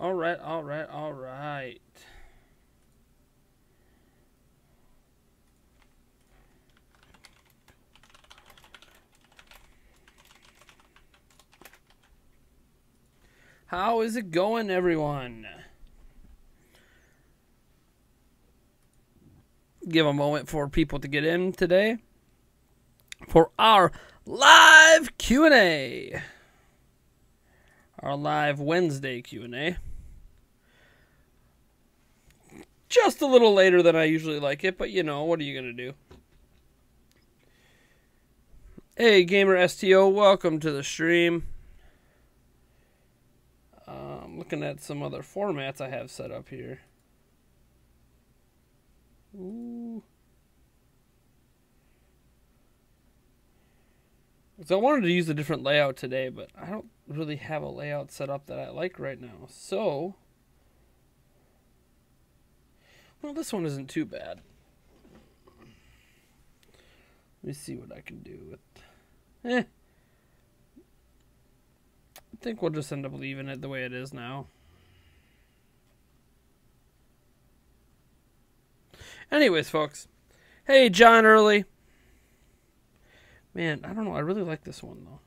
All right, all right, all right. How is it going, everyone? Give a moment for people to get in today for our live Q&A. Our live Wednesday Q&A. Just a little later than I usually like it, but you know, what are you going to do? Hey, Gamer STO, welcome to the stream. I'm looking at some other formats I have set up here. Ooh. So I wanted to use a different layout today, but I don't really have a layout set up that I like right now. So, well, this one isn't too bad. Let me see what I can do with... I think we'll just end up leaving it the way it is now. Anyways, folks. Hey, John Early. Man, I don't know. I really like this one, though.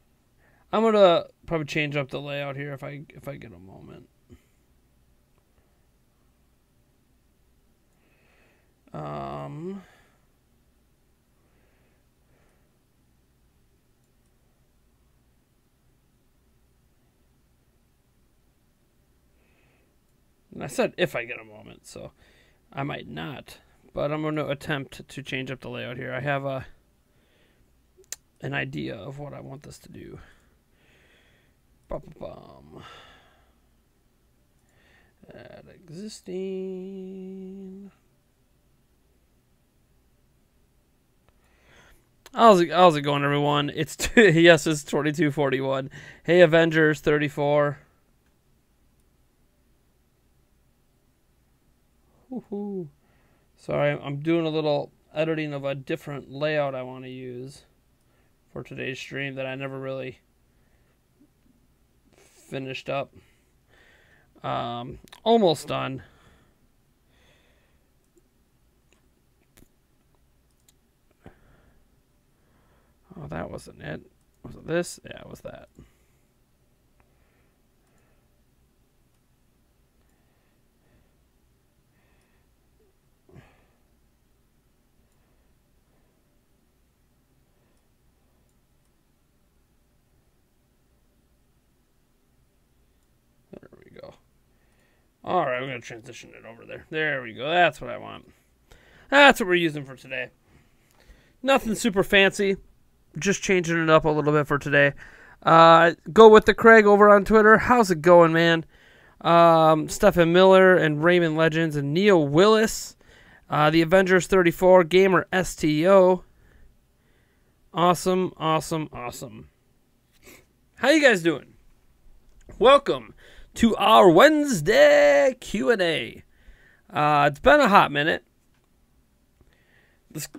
I'm going to probably change up the layout here if I get a moment. And I said if I get a moment, so I might not. But I'm going to attempt to change up the layout here. I have an idea of what I want this to do. Add existing. How's it going, everyone? It's yes, it's 2241. Hey, Avengers 34. Woohoo! Sorry, I'm doing a little editing of a different layout I want to use for today's stream that I never really finished up. Almost done. Oh, that wasn't it. Was it this? Yeah, it was that. There we go. All right, we're going to transition it over there. There we go. That's what I want. That's what we're using for today. Nothing super fancy. Just changing it up a little bit for today. Go with the Craig over on Twitter. How's it going, man? Stephen Miller and Raymond Legends and Neil Willis. The Avengers 34. Gamer STO. Awesome, awesome, awesome. How you guys doing? Welcome to our Wednesday Q&A. It's been a hot minute.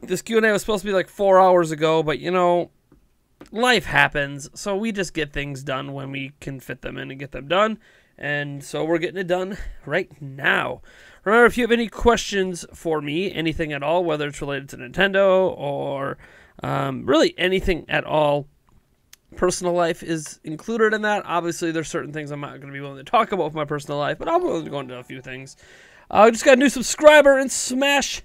This Q&A was supposed to be like 4 hours ago, but you know, life happens, so we just get things done when we can fit them in and get them done, and so we're getting it done right now. Remember, if you have any questions for me, anything at all, whether it's related to Nintendo or really anything at all, personal life is included in that. Obviously, there's certain things I'm not going to be willing to talk about with my personal life, but I'm willing to go into a few things. I just got a new subscriber and Smash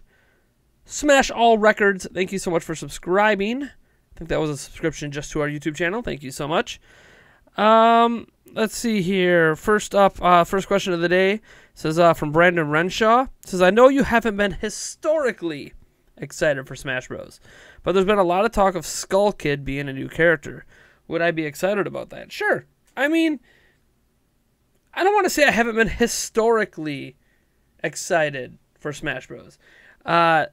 All Records. Thank you so much for subscribing. I think that was a subscription just to our YouTube channel. Thank you so much. Let's see here. First up, first question of the day says from Brandon Renshaw. Says, I know you haven't been historically excited for Smash Bros, but there's been a lot of talk of Skull Kid being a new character. Would I be excited about that? Sure. I mean, I don't want to say I haven't been historically excited for Smash Bros. I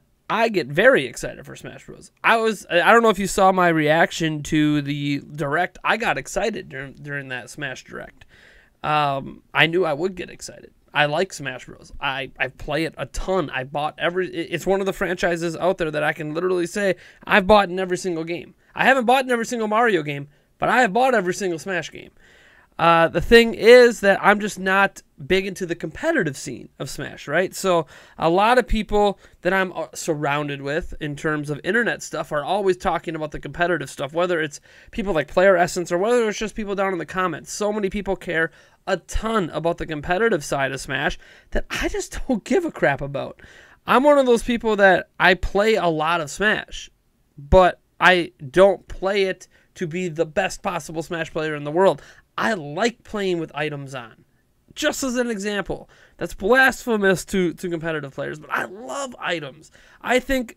get very excited for Smash Bros. I don't know if you saw my reaction to the Direct. I got excited during that Smash Direct. I knew I would get excited. I like Smash Bros. I play it a ton. I bought it's one of the franchises out there that I can literally say I've bought in every single game. I haven't bought in every single Mario game, but I have bought every single Smash game. The thing is that I'm just not big into the competitive scene of Smash, right? So a lot of people that I'm surrounded with in terms of internet stuff are always talking about the competitive stuff, whether it's people like Player Essence or whether it's just people down in the comments. So many people care a ton about the competitive side of Smash that I just don't give a crap about. I'm one of those people that I play a lot of Smash, but I don't play it to be the best possible Smash player in the world. I like playing with items on. Just as an example, that's blasphemous to competitive players, but I love items. I think,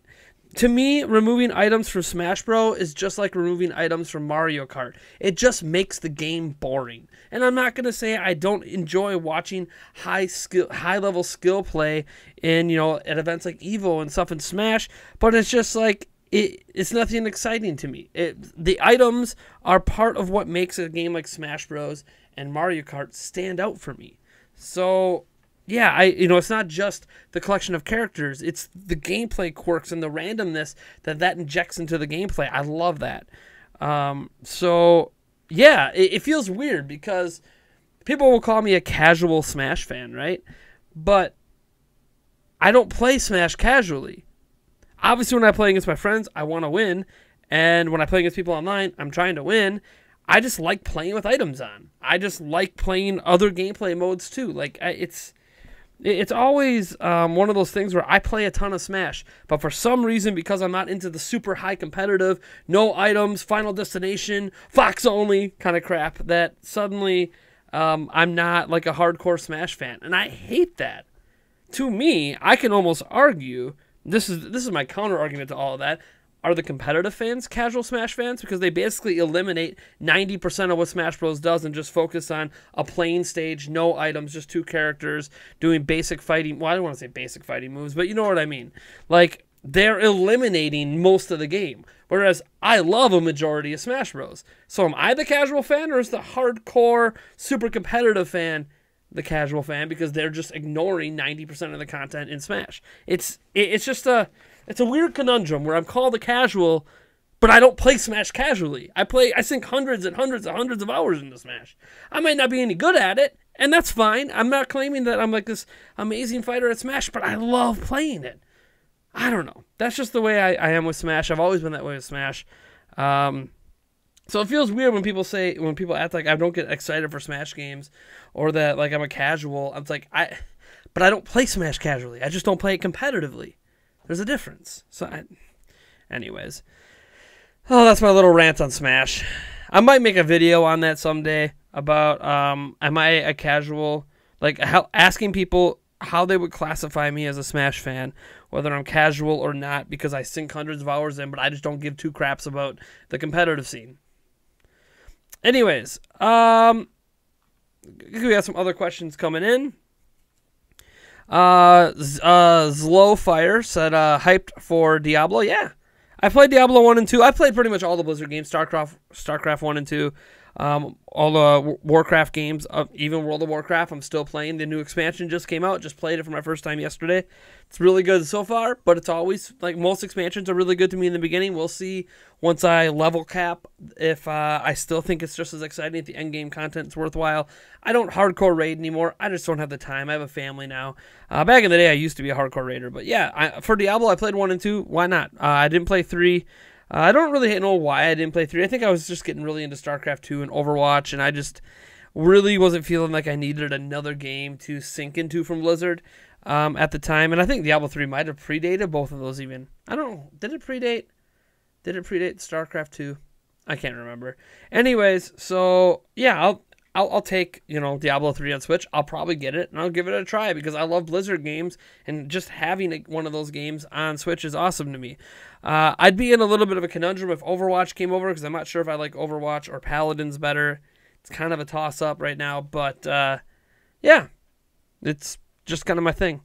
to me, removing items from Smash Bros. Is just like removing items from Mario Kart. It just makes the game boring. And I'm not going to say I don't enjoy watching high-level skill play in, at events like EVO and stuff in Smash, but it's just like, it's nothing exciting to me. The items are part of what makes a game like Smash Bros. And Mario Kart stand out for me. So, yeah, it's not just the collection of characters. It's the gameplay quirks and the randomness that injects into the gameplay. I love that. So, yeah, it feels weird because people will call me a casual Smash fan, right? But I don't play Smash casually. Obviously, when I play against my friends, I want to win. And when I play against people online, I'm trying to win. I just like playing with items on. I just like playing other gameplay modes too. Like, it's always one of those things where I play a ton of Smash, but for some reason, because I'm not into the super high competitive, no items, final destination, Fox only kind of crap, that suddenly I'm not like a hardcore Smash fan, and I hate that. To me, I can almost argue, this is my counter argument to all of that, are the competitive fans casual Smash fans? Because they basically eliminate 90% of what Smash Bros. Does and just focus on a plain stage, no items, just two characters doing basic fighting. Well, I don't want to say basic fighting moves, but you know what I mean. Like, they're eliminating most of the game. Whereas I love a majority of Smash Bros. So am I the casual fan, or is the hardcore, super competitive fan the casual fan? Because they're just ignoring 90% of the content in Smash. It's a weird conundrum where I'm called a casual, but I don't play Smash casually. I sink hundreds and hundreds and hundreds of hours into Smash. I might not be any good at it, and that's fine. I'm not claiming that I'm like this amazing fighter at Smash, but I love playing it. I don't know. That's just the way I am with Smash. I've always been that way with Smash. So it feels weird when people act like I don't get excited for Smash games, or that like I'm a casual. I'm like, but I don't play Smash casually. I just don't play it competitively. There's a difference. So, anyways. Oh, that's my little rant on Smash. I might make a video on that someday about, am I a casual? Like, asking people how they would classify me as a Smash fan, whether I'm casual or not, because I sink hundreds of hours in, but I just don't give two craps about the competitive scene. Anyways, we got some other questions coming in. Zlowfire said, hyped for Diablo. Yeah, I played Diablo 1 and 2. I played pretty much all the Blizzard games, StarCraft 1 and 2, all the Warcraft games, even World of Warcraft. I'm still playing. The new expansion just came out. Just played it for my first time yesterday. It's really good so far, but it's always, like most expansions are really good to me in the beginning. We'll see once I level cap if I still think it's just as exciting, if the end game content's worthwhile. I don't hardcore raid anymore. I just don't have the time. I have a family now. Back in the day, I used to be a hardcore raider, but yeah, for Diablo, I played 1 and 2. Why not? I didn't play 3. I don't really know why I didn't play 3. I think I was just getting really into StarCraft 2 and Overwatch, and I just really wasn't feeling like I needed another game to sink into from Blizzard at the time. And I think Diablo 3 might have predated both of those even. I don't know. Did it predate StarCraft 2? I can't remember. Anyways, so yeah, I'll take, Diablo 3 on Switch. I'll probably get it, and I'll give it a try because I love Blizzard games, and just having one of those games on Switch is awesome to me. I'd be in a little bit of a conundrum if Overwatch came over because I'm not sure if I like Overwatch or Paladins better. It's kind of a toss-up right now, but yeah, it's just kind of my thing.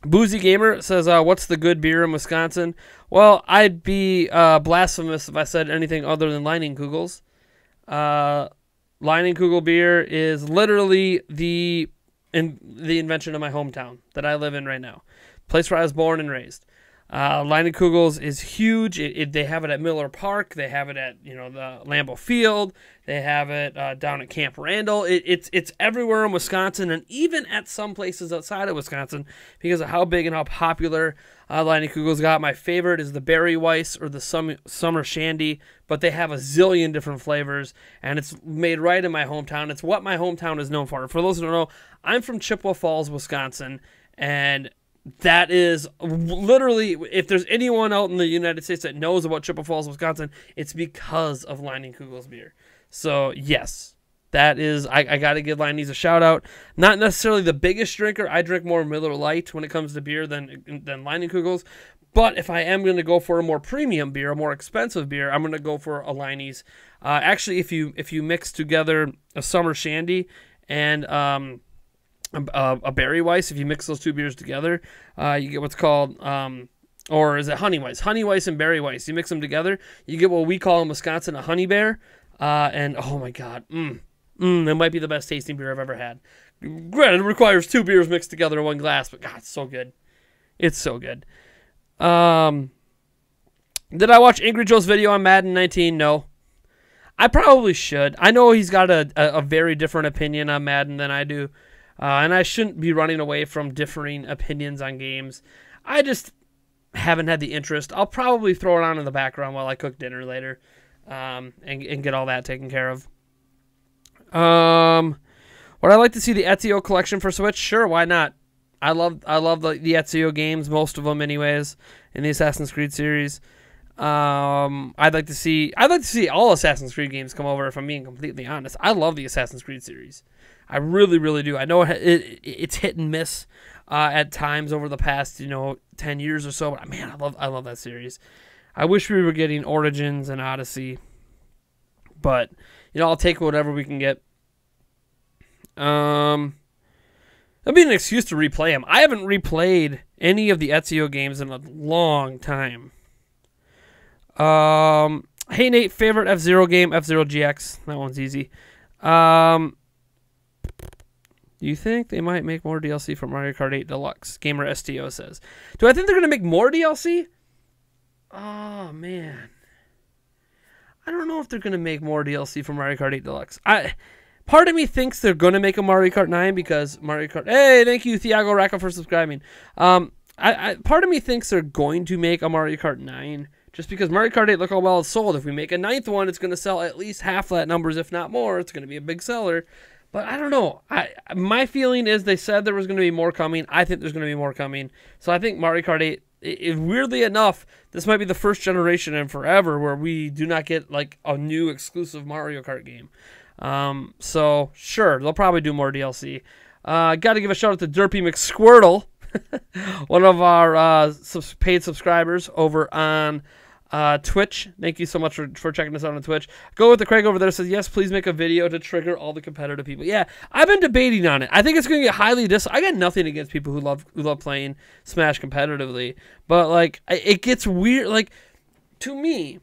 Boozy Gamer says, what's the good beer in Wisconsin? Well, I'd be blasphemous if I said anything other than Leinenkugel's. Leinenkugel beer is literally the invention of my hometown that I live in right now. Place where I was born and raised. Leinenkugels is huge. They have it at Miller Park. They have it at the Lambeau Field. They have it down at Camp Randall. It's everywhere in Wisconsin, and even at some places outside of Wisconsin because of how big and how popular Leinenkugels got. My favorite is the Berry Weiss or the Summer Shandy, but they have a zillion different flavors, and it's made right in my hometown. It's what my hometown is known for. For those who don't know, I'm from Chippewa Falls, Wisconsin, and that is literally, if there's anyone out in the United States that knows about Chippewa Falls, Wisconsin, it's because of Leinenkugels beer. So, yes, that is, I got to give Leine's a shout out. Not necessarily the biggest drinker. I drink more Miller Lite when it comes to beer than Leinenkugels. But if I am going to go for a more premium beer, a more expensive beer, I'm going to go for a Leine's. Actually, if you mix together a Summer Shandy and a Berry Weiss, if you mix those two beers together, you get what's called, or is it Honey Weiss? Honey Weiss and Berry Weiss. You mix them together, you get what we call in Wisconsin a Honey Bear. And oh my God, that might be the best tasting beer I've ever had. Granted, it requires 2 beers mixed together in 1 glass, but God, it's so good. It's so good. Did I watch Angry Joe's video on Madden 19? No. I probably should. I know he's got a very different opinion on Madden than I do. And I shouldn't be running away from differing opinions on games. I just haven't had the interest. I'll probably throw it on in the background while I cook dinner later, and get all that taken care of. Would I like to see the Ezio collection for Switch? Sure, why not? I love the Ezio games, most of them anyways, in the Assassin's Creed series. I'd like to see all Assassin's Creed games come over, if I'm being completely honest. I love the Assassin's Creed series. I really, really do. I know it's hit and miss at times over the past 10 years or so, but man, I love that series. I wish we were getting Origins and Odyssey, but I'll take whatever we can get. That'd be an excuse to replay them. I haven't replayed any of the Ezio games in a long time. Hey Nate, favorite F-Zero game? F-Zero GX. That one's easy. Do you think they might make more DLC for Mario Kart 8 Deluxe? Gamer STO says. Do I think they're going to make more DLC? Oh, man. I don't know if they're going to make more DLC for Mario Kart 8 Deluxe. Part of me thinks they're going to make a Mario Kart 9 because Mario Kart... Hey, thank you, Thiago Racca, for subscribing. Part of me thinks they're going to make a Mario Kart 9 just because Mario Kart 8, look how well it's sold. If we make a 9th one, it's going to sell at least half that numbers, if not more. It's going to be a big seller. But I don't know. My feeling is they said there was going to be more coming. I think there's going to be more coming. So I think Mario Kart 8, weirdly enough, this might be the first generation in forever where we do not get like a new exclusive Mario Kart game. So sure, they'll probably do more DLC. Got to give a shout out to Derpy McSquirtle, one of our paid subscribers over on Twitch. Thank you so much for checking us out on Twitch. Go with the Craig over there says, yes, please make a video to trigger all the competitive people. Yeah, I've been debating on it. I think it's going to get highly I got nothing against people who love playing Smash competitively, but like it gets weird. Like to me,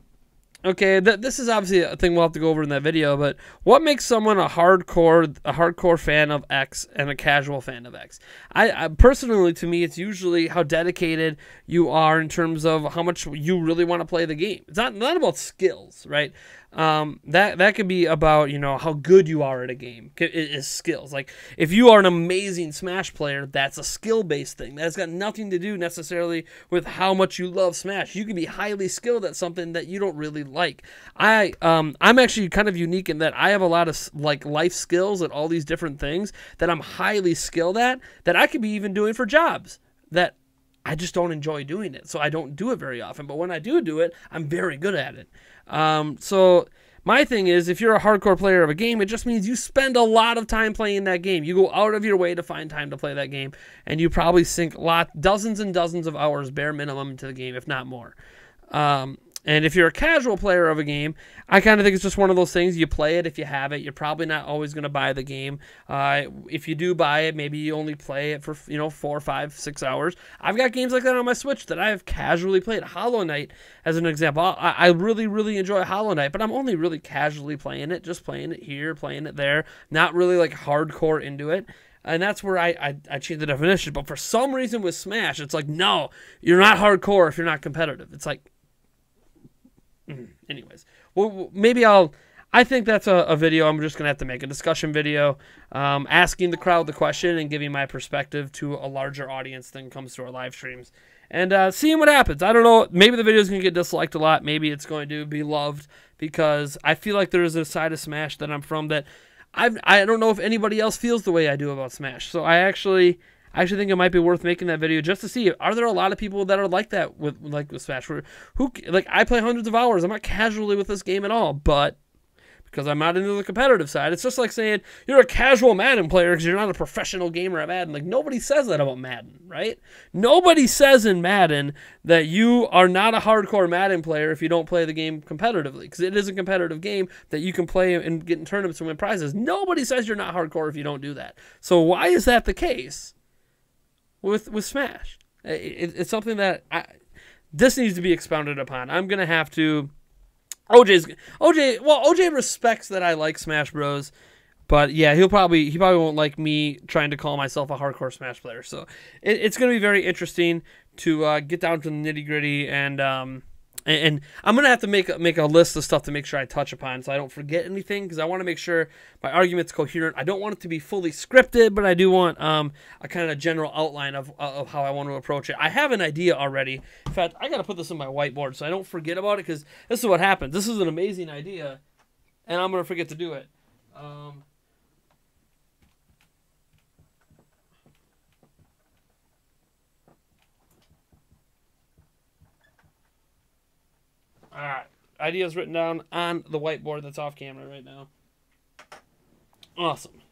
okay, this is obviously a thing we'll have to go over in that video, but what makes someone a hardcore fan of X and a casual fan of X? I personally, to me, it's usually how dedicated you are in terms of how much you really want to play the game. It's not about skills, right? That could be about, how good you are at a game. Is skills. Like, if you are an amazing Smash player, that's a skill-based thing. That's got nothing to do necessarily with how much you love Smash. You can be highly skilled at something that you don't really like. I'm actually kind of unique in that I have a lot of, like, life skills at all these different things that I'm highly skilled at that I could be even doing for jobs that I just don't enjoy doing it. So I don't do it very often. But when I do it, I'm very good at it. So my thing is, if you're a hardcore player of a game, it just means you spend a lot of time playing that game. You go out of your way to find time to play that game, and you probably sink dozens and dozens of hours bare minimum into the game, if not more. And if you're a casual player of a game, I kind of think it's just one of those things. You play it if you have it. You're probably not always going to buy the game. If you do buy it, maybe you only play it for 4, 5, 6 hours. I've got games like that on my Switch that I have casually played. Hollow Knight, as an example. I really, really enjoy Hollow Knight, but I'm only really casually playing it, just playing it here, playing it there, not really like hardcore into it. And that's where I changed the definition. But for some reason with Smash, it's like, no, you're not hardcore if you're not competitive. It's like, anyways. Well, maybe I think that's a video I'm just going to have to make, a discussion video, asking the crowd the question and giving my perspective to a larger audience than comes to our live streams. And seeing what happens. I don't know. Maybe the video is going to get disliked a lot. Maybe it's going to be loved because I feel like there is a side of Smash that I'm from that I don't know if anybody else feels the way I do about Smash. So I actually think it might be worth making that video just to see, are there a lot of people that are like that with Smash? I play hundreds of hours. I'm not casually with this game at all, but because I'm not into the competitive side. It's just like saying you're a casual Madden player because you're not a professional gamer at Madden. Like, nobody says that about Madden, right? Nobody says in Madden that you are not a hardcore Madden player if you don't play the game competitively, because it is a competitive game that you can play and get in tournaments and win prizes. Nobody says you're not hardcore if you don't do that. So why is that the case with Smash? It's something that this needs to be expounded upon. I'm going to have to... OJ respects that I like Smash Bros, but yeah, he probably won't like me trying to call myself a hardcore Smash player. So it's going to be very interesting to get down to the nitty gritty, and I'm gonna have to make a list of stuff to make sure I touch upon so I don't forget anything, because I want to make sure my argument's coherent. I don't want it to be fully scripted, but I do want a kind of general outline of how I want to approach it. I have an idea already. In fact, I got to put this on my whiteboard so I don't forget about it, because this is what happens. This is an amazing idea, and I'm gonna forget to do it. All right, ideas written down on the whiteboard that's off camera right now. Awesome.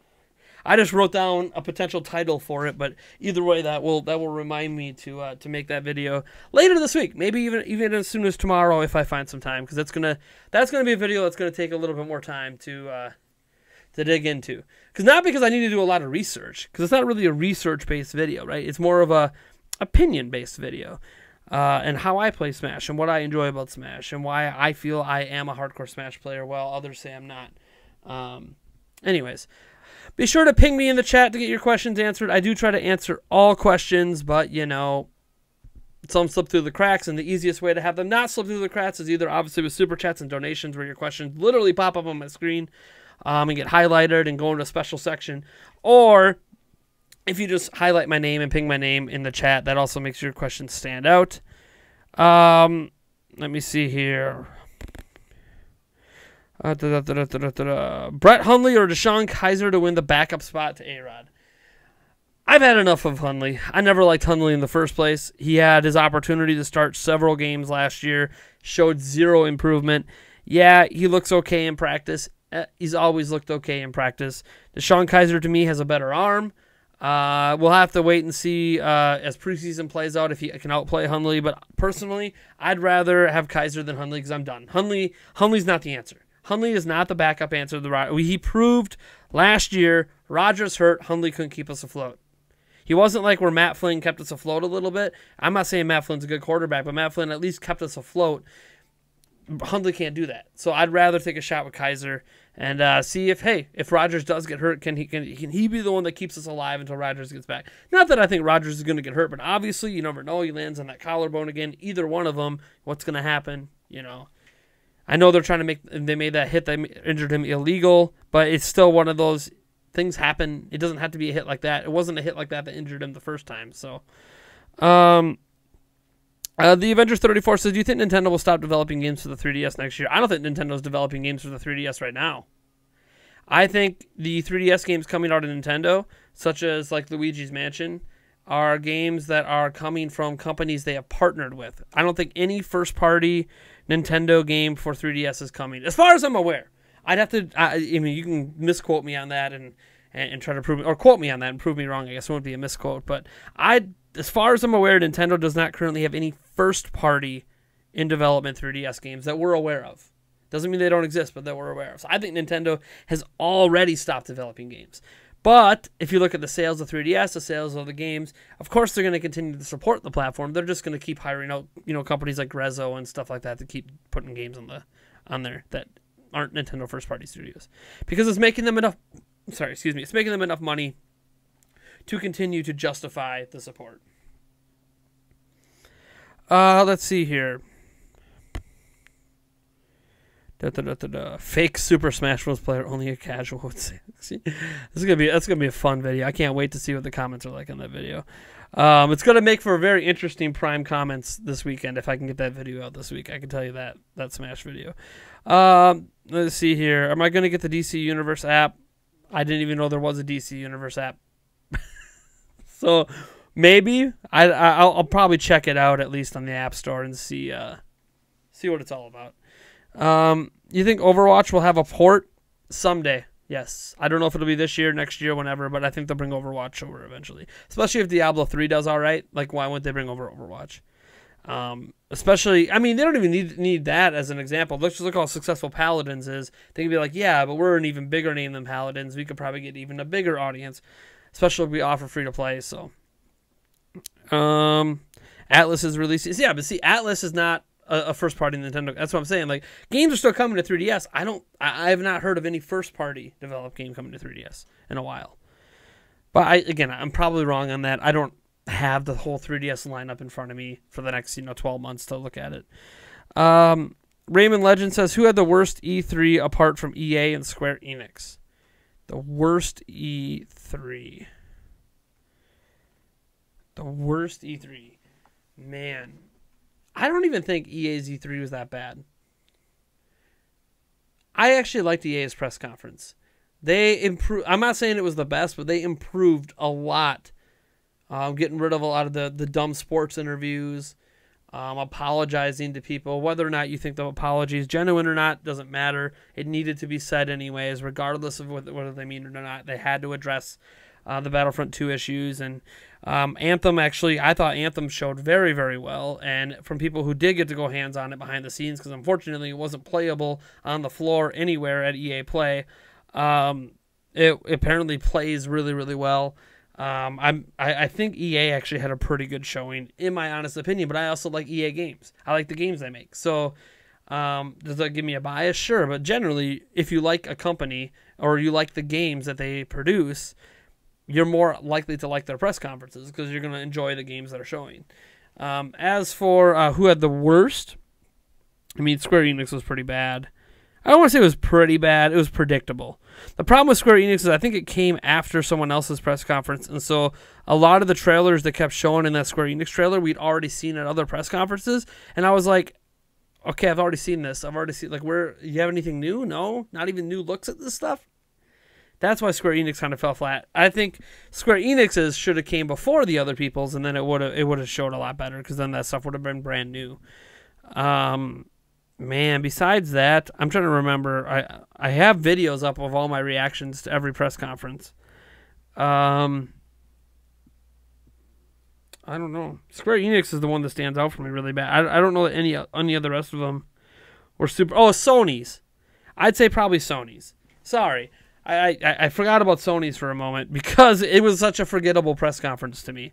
I just wrote down a potential title for it, but either way, that will remind me to make that video later this week. Maybe even as soon as tomorrow if I find some time, because that's gonna be a video that's gonna take a little bit more time to dig into. Because I need to do a lot of research, because it's not really a research-based video, right? It's more of a opinion-based video. And how I play Smash, and what I enjoy about Smash, and why I feel I am a hardcore Smash player while others say I'm not. Anyways, be sure to ping me in the chat to get your questions answered. I do try to answer all questions, but, you know, some slip through the cracks, and the easiest way to have them not slip through the cracks is either obviously with super chats and donations, where your questions literally pop up on my screen and get highlighted and go into a special section, or if you just highlight my name and ping my name in the chat, that also makes your questions stand out. Let me see here. Brett Hundley or Deshaun Kaiser to win the backup spot to A-Rod. I've had enough of Hundley. I never liked Hundley in the first place. He had his opportunity to start several games last year, showed zero improvement. Yeah, he looks okay in practice. He's always looked okay in practice. Deshaun Kaiser, to me, has a better arm. We'll have to wait and see as preseason plays out if he can outplay Hundley. But personally, I'd rather have Kaiser than Hundley, because I'm done. Hundley's not the answer. Hundley is not the backup answer to the Rogers. He proved last year, Rogers hurt, Hundley couldn't keep us afloat. He wasn't like where Matt Flynn kept us afloat a little bit. I'm not saying Matt Flynn's a good quarterback, but Matt Flynn at least kept us afloat. Hundley can't do that. So I'd rather take a shot with Kaiser and see if Rogers does get hurt, can he be the one that keeps us alive until Rogers gets back? Not that I think Rogers is going to get hurt, but obviously you never know. He lands on that collarbone again. Either one of them, what's going to happen? You know, I know they made that hit that injured him illegal, but it's still one of those things happen. It doesn't have to be a hit like that. It wasn't a hit like that injured him the first time. So, the Avengers 34 says, do you think Nintendo will stop developing games for the 3DS next year? I don't think Nintendo's developing games for the 3DS right now. I think the 3DS games coming out of Nintendo, such as like Luigi's Mansion, are games that are coming from companies they have partnered with. I don't think any first-party Nintendo game for 3DS is coming, as far as I'm aware. I'd have to, I mean, you can misquote me on that and try to prove me, or quote me on that and prove me wrong. I guess it wouldn't be a misquote, but as far as I'm aware, Nintendo does not currently have any first-party in development 3DS games that we're aware of. Doesn't mean they don't exist, but that we're aware of. So I think Nintendo has already stopped developing games. But if you look at the sales of 3DS, the sales of the games, of course they're going to continue to support the platform. They're just going to keep hiring out, companies like Grezzo and stuff like that to keep putting games on there that aren't Nintendo first-party studios, because it's making them enough. It's making them enough money to continue to justify the support. Let's see here. Fake Super Smash Bros. Player, only a casual would say. That's gonna be a fun video. I can't wait to see what the comments are like on that video. It's gonna make for a very interesting Prime comments this weekend if I can get that video out this week. I can tell you that Smash video. Let's see here. Am I gonna get the DC Universe app? I didn't even know there was a DC Universe app. So maybe I'll probably check it out at least on the App Store and see what it's all about. You think Overwatch will have a port someday? Yes. I don't know if it'll be this year, next year, whenever, but I think they'll bring Overwatch over eventually. Especially if Diablo 3 does all right. Like, why wouldn't they bring over Overwatch? Especially, I mean, they don't even need that as an example. Let's just look how successful Paladins is. They can be like, yeah, but we're an even bigger name than Paladins. We could probably get even a bigger audience, especially if we offer free to play. So, Atlas is releasing. Yeah, but see, Atlas is not a first party Nintendo. That's what I'm saying. Like, games are still coming to 3DS. I have not heard of any first party developed game coming to 3DS in a while. But I'm probably wrong on that. I don't have the whole 3DS lineup in front of me for the next 12 months to look at it. Raymond Legend says, who had the worst E3 apart from EA and Square Enix? The worst E3. The worst E3. Man, I don't even think EA's E3 was that bad. I actually liked EA's press conference. They improved. I'm not saying it was the best, but they improved a lot. Getting rid of a lot of the dumb sports interviews, apologizing to people. Whether or not you think the apology is genuine or not doesn't matter. It needed to be said anyways, regardless of whether they mean it or not. They had to address the Battlefront 2 issues. And Anthem, actually, I thought Anthem showed very, very well. And from people who did get to go hands on it behind the scenes, because unfortunately it wasn't playable on the floor anywhere at EA Play, it apparently plays really, really well. I think EA actually had a pretty good showing, in my honest opinion, but I also like EA games. I like the games they make. So does that give me a bias? Sure, but generally, if you like a company or you like the games that they produce, you're more likely to like their press conferences because you're going to enjoy the games that are showing. As for who had the worst, I mean, Square Enix was pretty bad. I don't want to say it was pretty bad. It was predictable. The problem with Square Enix is I think it came after someone else's press conference, and so a lot of the trailers that kept showing in that Square Enix trailer we'd already seen at other press conferences, and I was like, okay, I've already seen this. I've already seen, like, where, you have anything new? No? Not even new looks at this stuff? That's why Square Enix kind of fell flat. I think Square Enix's should have came before the other people's, and then it would have showed a lot better, because then that stuff would have been brand new. Man, besides that, I'm trying to remember. I have videos up of all my reactions to every press conference. I don't know. Square Enix is the one that stands out for me really bad. I don't know that any of the rest of them were super. Oh, Sony's. I'd say probably Sony's. Sorry. I forgot about Sony's for a moment because it was such a forgettable press conference to me.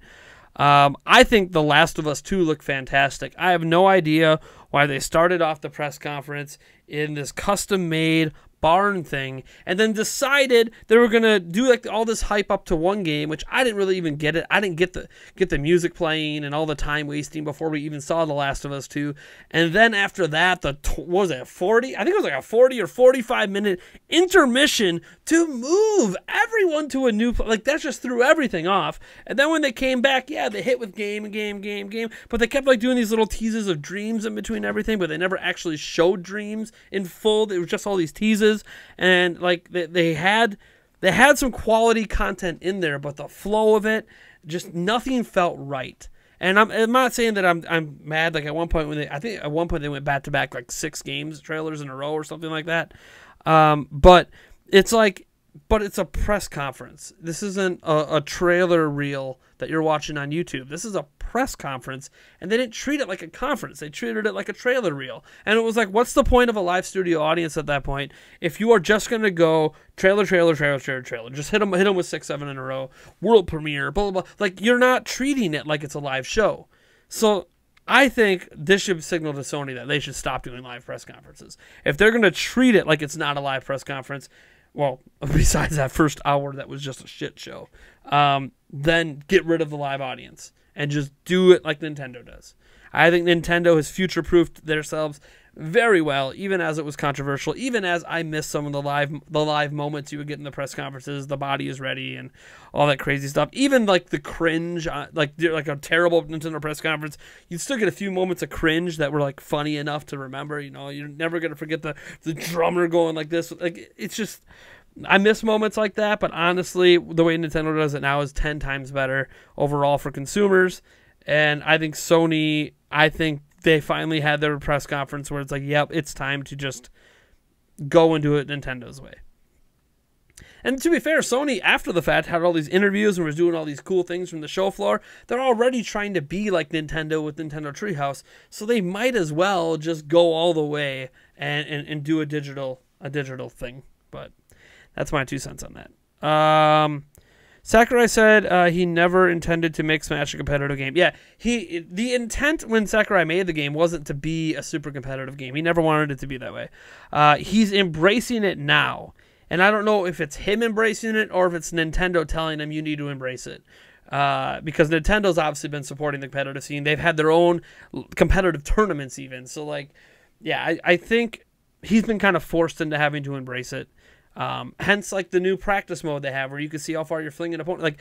I think The Last of Us 2 looked fantastic. I have no idea why they started off the press conference in this custom-made barn thing and then decided they were going to do like all this hype up to one game, which I didn't really even get it. I didn't get the music playing and all the time wasting before we even saw The Last of Us 2. And then after that, what was it, 40? I think it was like a 40 or 45 minute intermission to move everyone to a new, like that just threw everything off. And then when they came back, yeah, they hit with game, but they kept like doing these little teases of dreams in between everything, but they never actually showed dreams in full. It was just all these teases. And like they had some quality content in there, but the flow of it, just nothing felt right. And I'm not saying that I'm mad. Like at one point they went back to back like 6 games trailers in a row or something like that. But it's a press conference. This isn't a trailer reel that you're watching on YouTube. This is a press conference, and they didn't treat it like a conference. They treated it like a trailer reel. And it was like, what's the point of a live studio audience at that point if you are just going to go trailer, just hit them with 6, 7 in a row, world premiere, blah, blah, blah. Like, you're not treating it like it's a live show. So I think this should signal to Sony that they should stop doing live press conferences. If they're going to treat it like it's not a live press conference, Well, besides that first hour that was just a shit show. Then get rid of the live audience and just do it like Nintendo does. I think Nintendo has future-proofed themselves very well, even as it was controversial, even as I missed some of the live moments you would get in the press conferences, the body is ready and all that crazy stuff. Even like the cringe, like a terrible Nintendo press conference, you'd still get a few moments of cringe that were like funny enough to remember. You know, you're never going to forget the drummer going like this. Like, it's just, I miss moments like that, but honestly, the way Nintendo does it now is 10 times better overall for consumers. And I think Sony, they finally had their press conference where it's like, yep, it's time to just go and do it Nintendo's way. And to be fair, Sony, after the fact, had all these interviews and was doing all these cool things from the show floor. They're already trying to be like Nintendo with Nintendo Treehouse, so they might as well just go all the way and do a digital thing. But that's my 2 cents on that. Sakurai said he never intended to make Smash a competitive game. Yeah, the intent when Sakurai made the game wasn't to be a super competitive game. He never wanted it to be that way. He's embracing it now. And I don't know if it's him embracing it or if it's Nintendo telling him you need to embrace it. Because Nintendo's obviously been supporting the competitive scene. They've had their own competitive tournaments even. So, like, yeah, I think he's been kind of forced into having to embrace it. Hence, like, the new practice mode they have where you can see how far you're flinging an opponent. Like,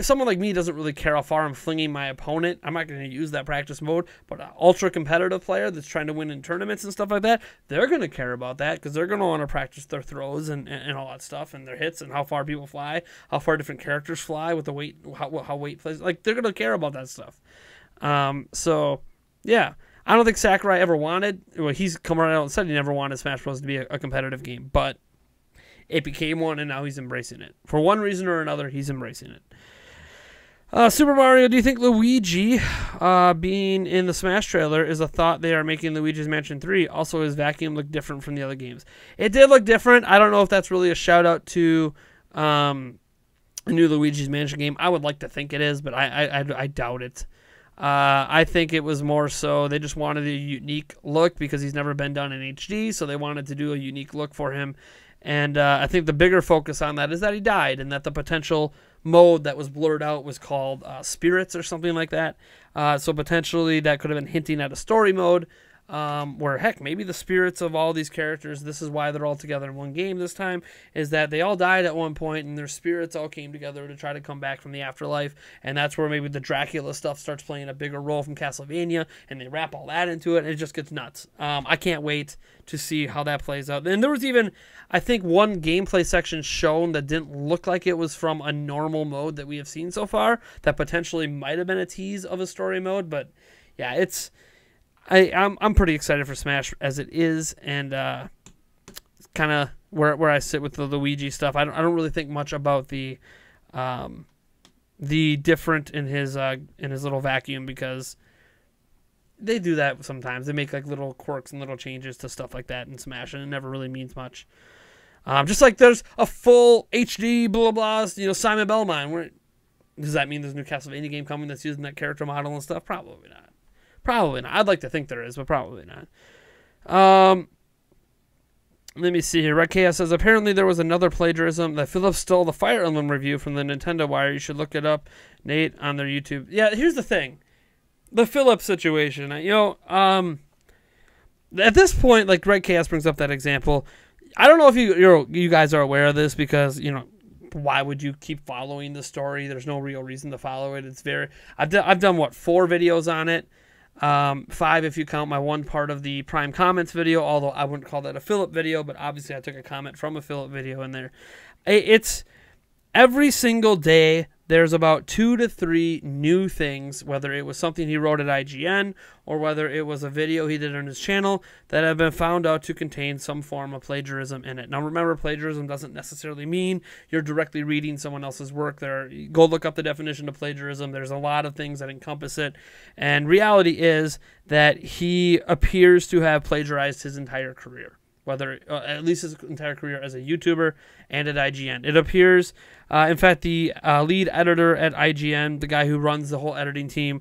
someone like me doesn't really care how far I'm flinging my opponent. I'm not going to use that practice mode. But an ultra-competitive player that's trying to win in tournaments and stuff like that, they're going to care about that because they're going to want to practice their throws and all that stuff and their hits and how far people fly, how far different characters fly with the weight, how weight plays. Like, they're going to care about that stuff. So, yeah. I don't think Sakurai ever wanted, well, he's come right out and said he never wanted Smash Bros. To be a competitive game, but it became one, and now he's embracing it. For one reason or another, he's embracing it. Super Mario, do you think Luigi being in the Smash trailer is a thought they are making Luigi's Mansion 3? Also, his vacuum look different from the other games? It did look different. I don't know if that's really a shout-out to a new Luigi's Mansion game. I would like to think it is, but I doubt it. I think it was more so they just wanted a unique look because he's never been done in HD, so they wanted to do a unique look for him. And I think the bigger focus on that is that he died and that the potential mode that was blurred out was called Spirits or something like that. So potentially that could have been hinting at a story mode where, heck, maybe the spirits of all these characters, this is why they're all together in one game this time, is that they all died at one point and their spirits all came together to try to come back from the afterlife. And that's where maybe the Dracula stuff starts playing a bigger role from Castlevania, and they wrap all that into it, and it just gets nuts. I can't wait to see how that plays out. And there was even, I think, one gameplay section shown that didn't look like it was from a normal mode that we have seen so far, that potentially might have been a tease of a story mode. But yeah, it's I'm pretty excited for Smash as it is, and kind of where I sit with the Luigi stuff. I don't really think much about the different in his little vacuum, because they do that sometimes. They make like little quirks and little changes to stuff like that in Smash, and it never really means much. Just like there's a full HD blah blah, Simon Belmont. Does that mean there's a new Castlevania game coming that's using that character model and stuff? Probably not. Probably not. I'd like to think there is, but probably not. Let me see here. Red Chaos says, apparently there was another plagiarism that Philip stole the Fire Emblem review from the Nintendo Wire. You should look it up, Nate, on their YouTube. Yeah, here's the thing. The Philip situation. At this point, like Red Chaos brings up that example. I don't know if you guys are aware of this, because, why would you keep following the story? There's no real reason to follow it. It's I've done, 4 videos on it. 5 if you count my one part of the Prime Comments video, although I wouldn't call that a Philip video, but obviously I took a comment from a Philip video in there. It's every single day there's about 2 to 3 new things, whether it was something he wrote at IGN or whether it was a video he did on his channel, that have been found out to contain some form of plagiarism in it. Now remember, plagiarism doesn't necessarily mean you're directly reading someone else's work. Go look up the definition of plagiarism. There's a lot of things that encompass it, and reality is that he appears to have plagiarized his entire career. Whether at least his entire career as a YouTuber and at IGN. It appears, in fact, the lead editor at IGN, the guy who runs the whole editing team,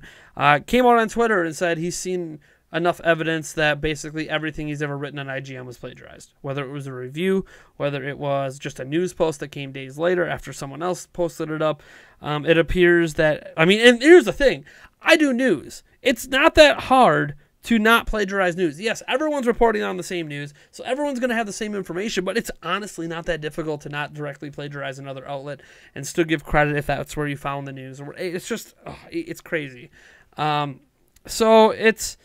came out on Twitter and said he's seen enough evidence that basically everything he's ever written on IGN was plagiarized. Whether it was a review, whether it was just a news post that came days later after someone else posted it up. It appears that, I mean, and here's the thing. I do news. It's not that hard to not plagiarize news. Yes, everyone's reporting on the same news, so everyone's going to have the same information, but it's honestly not that difficult to not directly plagiarize another outlet and still give credit if that's where you found the news. It's just, it's crazy. So it's,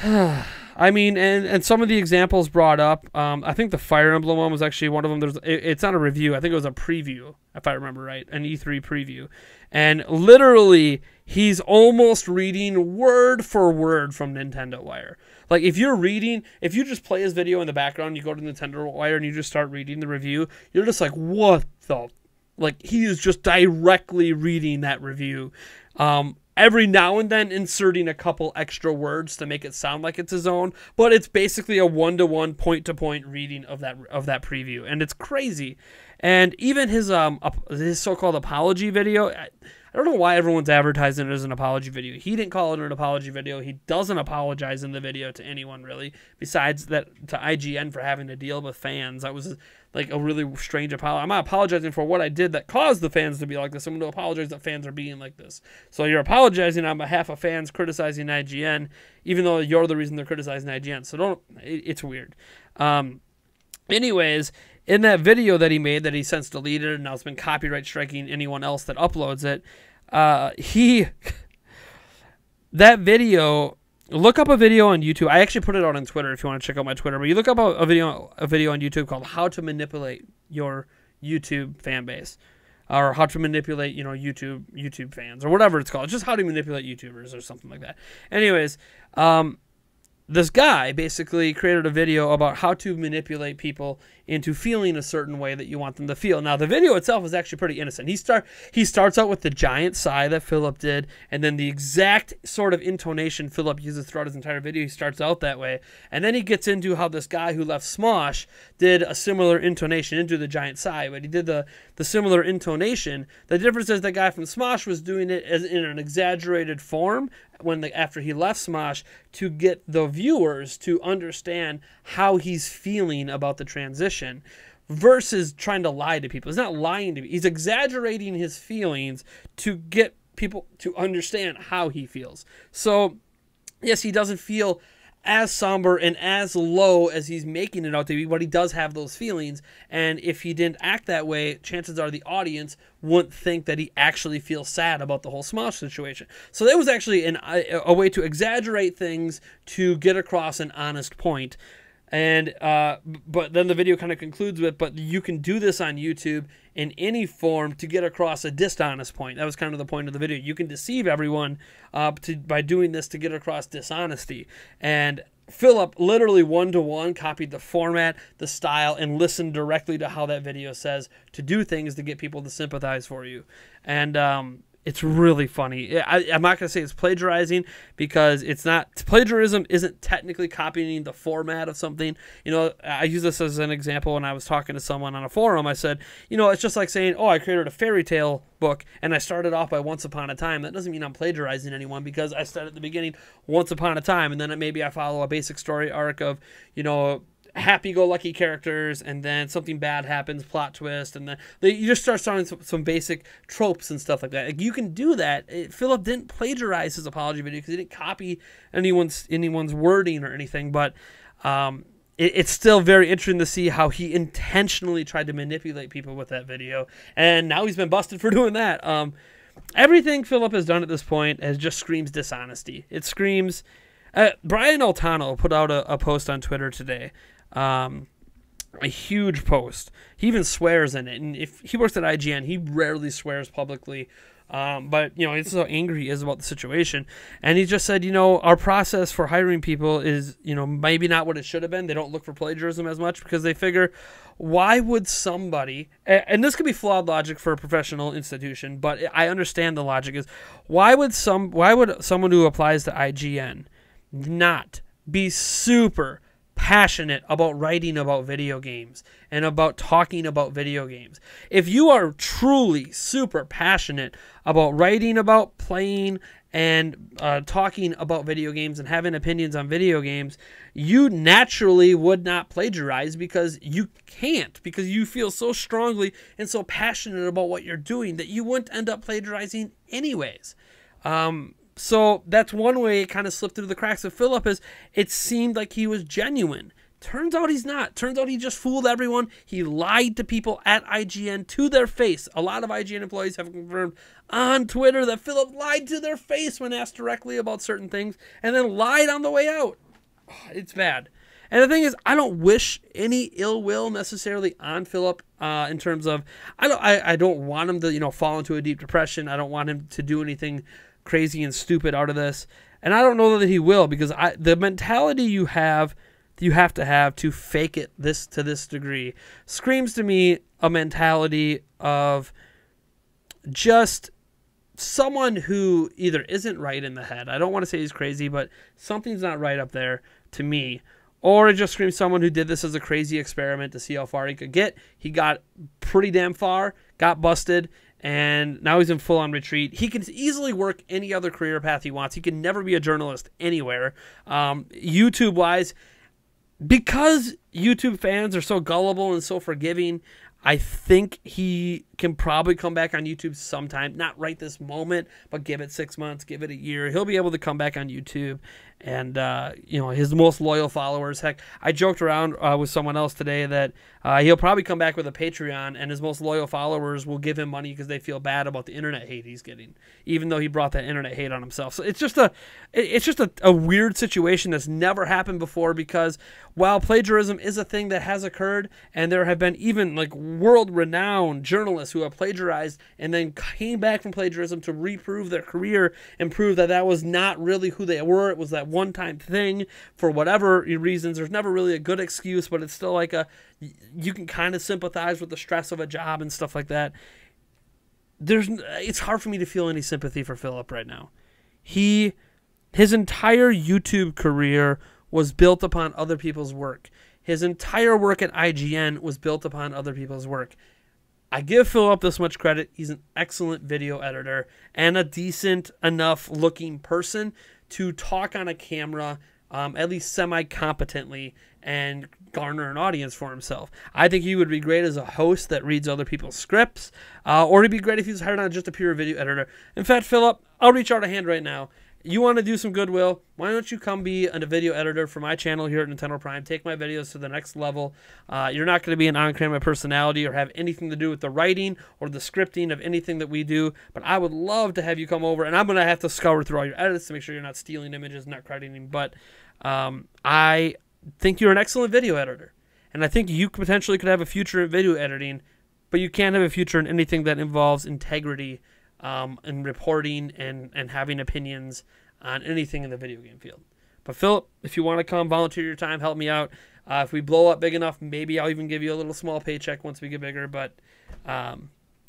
I mean, and some of the examples brought up, I think the Fire Emblem one was actually one of them. It's not a review. I think it was a preview, if I remember right, an E3 preview. And literally, he's almost reading word for word from Nintendo Wire. Like, if you just play his video in the background, you go to Nintendo Wire and you just start reading the review, you're just like, what the? Like, he is just directly reading that review. Every now and then inserting a couple extra words to make it sound like it's his own, but it's basically a one-to-one, point-to-point reading of that preview, and it's crazy. And even his so-called apology video, I don't know why everyone's advertising it as an apology video. He didn't call it an apology video. He doesn't apologize in the video to anyone, really, besides that to IGN for having to deal with fans. That was like a really strange apology. I'm not apologizing for what I did that caused the fans to be like this. I'm going to apologize that fans are being like this. So you're apologizing on behalf of fans criticizing IGN, even though you're the reason they're criticizing IGN. So it's weird. Anyways, in that video that he made that he since deleted and now it's been copyright striking anyone else that uploads it, that video, look up a video on YouTube. I actually put it out on Twitter if you want to check out my Twitter, but you look up a video on YouTube called How to Manipulate Your YouTube Fan Base, or How to Manipulate, YouTube fans, or whatever it's called. It's just How to Manipulate YouTubers or something like that. Anyways, this guy basically created a video about how to manipulate people into feeling a certain way that you want them to feel. Now, the video itself is actually pretty innocent. He starts out with the giant sigh that Philip did, and then the exact sort of intonation Philip uses throughout his entire video. He starts out that way, and then he gets into how this guy who left Smosh did a similar intonation into the giant sigh, but he did the similar intonation. The difference is the guy from Smosh was doing it in an exaggerated form after he left Smosh to get the viewers to understand how he's feeling about the transition versus trying to lie to people. He's not lying to me. He's exaggerating his feelings to get people to understand how he feels. So, yes, he doesn't feel as somber and as low as he's making it out to be, but he does have those feelings. And if he didn't act that way, chances are the audience wouldn't think that he actually feels sad about the whole Smosh situation. So that was actually a way to exaggerate things to get across an honest point. And but then the video kind of concludes with, but you can do this on YouTube in any form to get across a dishonest point. That was kind of the point of the video. You can deceive everyone by doing this to get across dishonesty. And Philip literally one-to-one copied the format, the style, and listened directly to how that video says to do things to get people to sympathize for you. And it's really funny. I'm not going to say it's plagiarizing because it's not. Plagiarism isn't technically copying the format of something. I use this as an example when I was talking to someone on a forum. I said, it's just like saying, oh, I created a fairy tale book and I started off by Once Upon a Time. That doesn't mean I'm plagiarizing anyone because I said at the beginning, Once Upon a Time, and then maybe I follow a basic story arc of, happy-go-lucky characters, and then something bad happens, plot twist, and then you just start starting some basic tropes and stuff like that. Like, you can do that. Philip didn't plagiarize his apology video because he didn't copy anyone's wording or anything, but it's still very interesting to see how he intentionally tried to manipulate people with that video, and now he's been busted for doing that. Everything Philip has done at this point just screams dishonesty. It screams... Brian Altano put out a post on Twitter today. A huge post. He even swears in it. And if he works at IGN, he rarely swears publicly. But, it's how angry he is about the situation. And he just said, our process for hiring people is, maybe not what it should have been. They don't look for plagiarism as much because they figure, why would somebody, and this could be flawed logic for a professional institution, but I understand the logic is, why would someone who applies to IGN not be super passionate about writing about video games and about talking about video games? If you are truly super passionate about writing about, playing, and talking about video games and having opinions on video games, you naturally would not plagiarize because you can't, because you feel so strongly and so passionate about what you're doing that you wouldn't end up plagiarizing anyways. So that's one way it kind of slipped through the cracks with Philip, is it seemed like he was genuine. Turns out he's not. Turns out he just fooled everyone. He lied to people at IGN to their face. A lot of IGN employees have confirmed on Twitter that Philip lied to their face when asked directly about certain things, and then lied on the way out. It's bad. And the thing is, I don't wish any ill will necessarily on Philip in terms of, I don't want him to, fall into a deep depression. I don't want him to do anything crazy and stupid out of this. And I don't know that he will, because the mentality you have to have to fake it to this degree screams to me a mentality of just someone who either isn't right in the head. I don't want to say he's crazy, but something's not right up there to me. Or it just screams someone who did this as a crazy experiment to see how far he could get. He got pretty damn far, got busted, and now he's in full-on retreat. He can easily work any other career path he wants. He can never be a journalist anywhere. YouTube-wise, because YouTube fans are so gullible and so forgiving, I think he can probably come back on YouTube sometime. Not right this moment, but give it 6 months, give it a year. He'll be able to come back on YouTube. And, his most loyal followers. Heck, I joked around with someone else today that he'll probably come back with a Patreon, and his most loyal followers will give him money because they feel bad about the internet hate he's getting, even though he brought that internet hate on himself. So it's just a weird situation that's never happened before, because while plagiarism is a thing that has occurred, and there have been even like world-renowned journalists who have plagiarized and then came back from plagiarism to reprove their career and prove that that was not really who they were. It was that one-time thing for whatever reasons. There's never really a good excuse, but it's still like you can kind of sympathize with the stress of a job and stuff like that. It's hard for me to feel any sympathy for Philip right now. His entire YouTube career was built upon other people's work. His entire work at IGN was built upon other people's work. I give Philip this much credit. He's an excellent video editor and a decent enough looking person to talk on a camera at least semi-competently and garner an audience for himself. I think he would be great as a host that reads other people's scripts, or he'd be great if he was hired on just a pure video editor. In fact, Philip, I'll reach out a hand right now. You want to do some goodwill? Why don't you come be a video editor for my channel here at Nintendo Prime? Take my videos to the next level. You're not going to be an on-camera personality or have anything to do with the writing or the scripting of anything that we do, but I would love to have you come over, and I'm going to have to scour through all your edits to make sure you're not stealing images, not crediting, but I think you're an excellent video editor, and I think you potentially could have a future in video editing, but you can't have a future in anything that involves integrity and reporting and having opinions on anything in the video game field. But Philip, if you want to come volunteer your time, help me out. If we blow up big enough, maybe I'll even give you a little small paycheck once we get bigger, but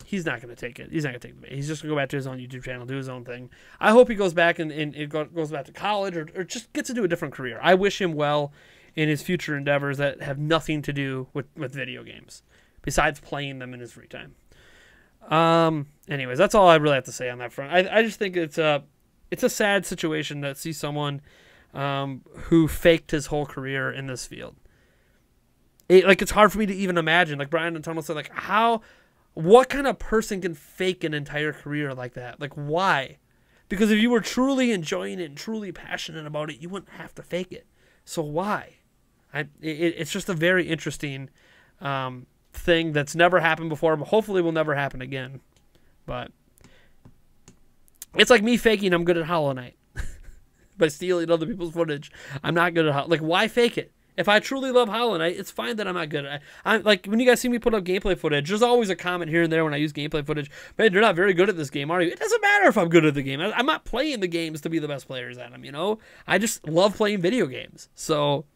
he's not going to take it. He's not going to take the bait. He's just going to go back to his own YouTube channel, do his own thing. I hope he goes back and goes back to college or just gets to do a different career. I wish him well in his future endeavors that have nothing to do with video games, besides playing them in his free time. Anyways, that's all I really have to say on that front. I just think it's a sad situation to see someone who faked his whole career in this field. It's hard for me to even imagine. Like Brian Antonio said, like what kind of person can fake an entire career like that? Like why? Because if you were truly enjoying it and truly passionate about it, you wouldn't have to fake it. So why? It's just a very interesting thing that's never happened before, but hopefully will never happen again. But it's like me faking I'm good at Hollow Knight by stealing other people's footage. I'm not good at Hollow Knight. Like, why fake it? If I truly love Hollow Knight, it's fine that I'm not good at it. I'm like, when you guys see me put up gameplay footage, there's always a comment here and there when I use gameplay footage. Man, you're not very good at this game, are you? It doesn't matter if I'm good at the game. I'm not playing the games to be the best players at them, you know? I just love playing video games. So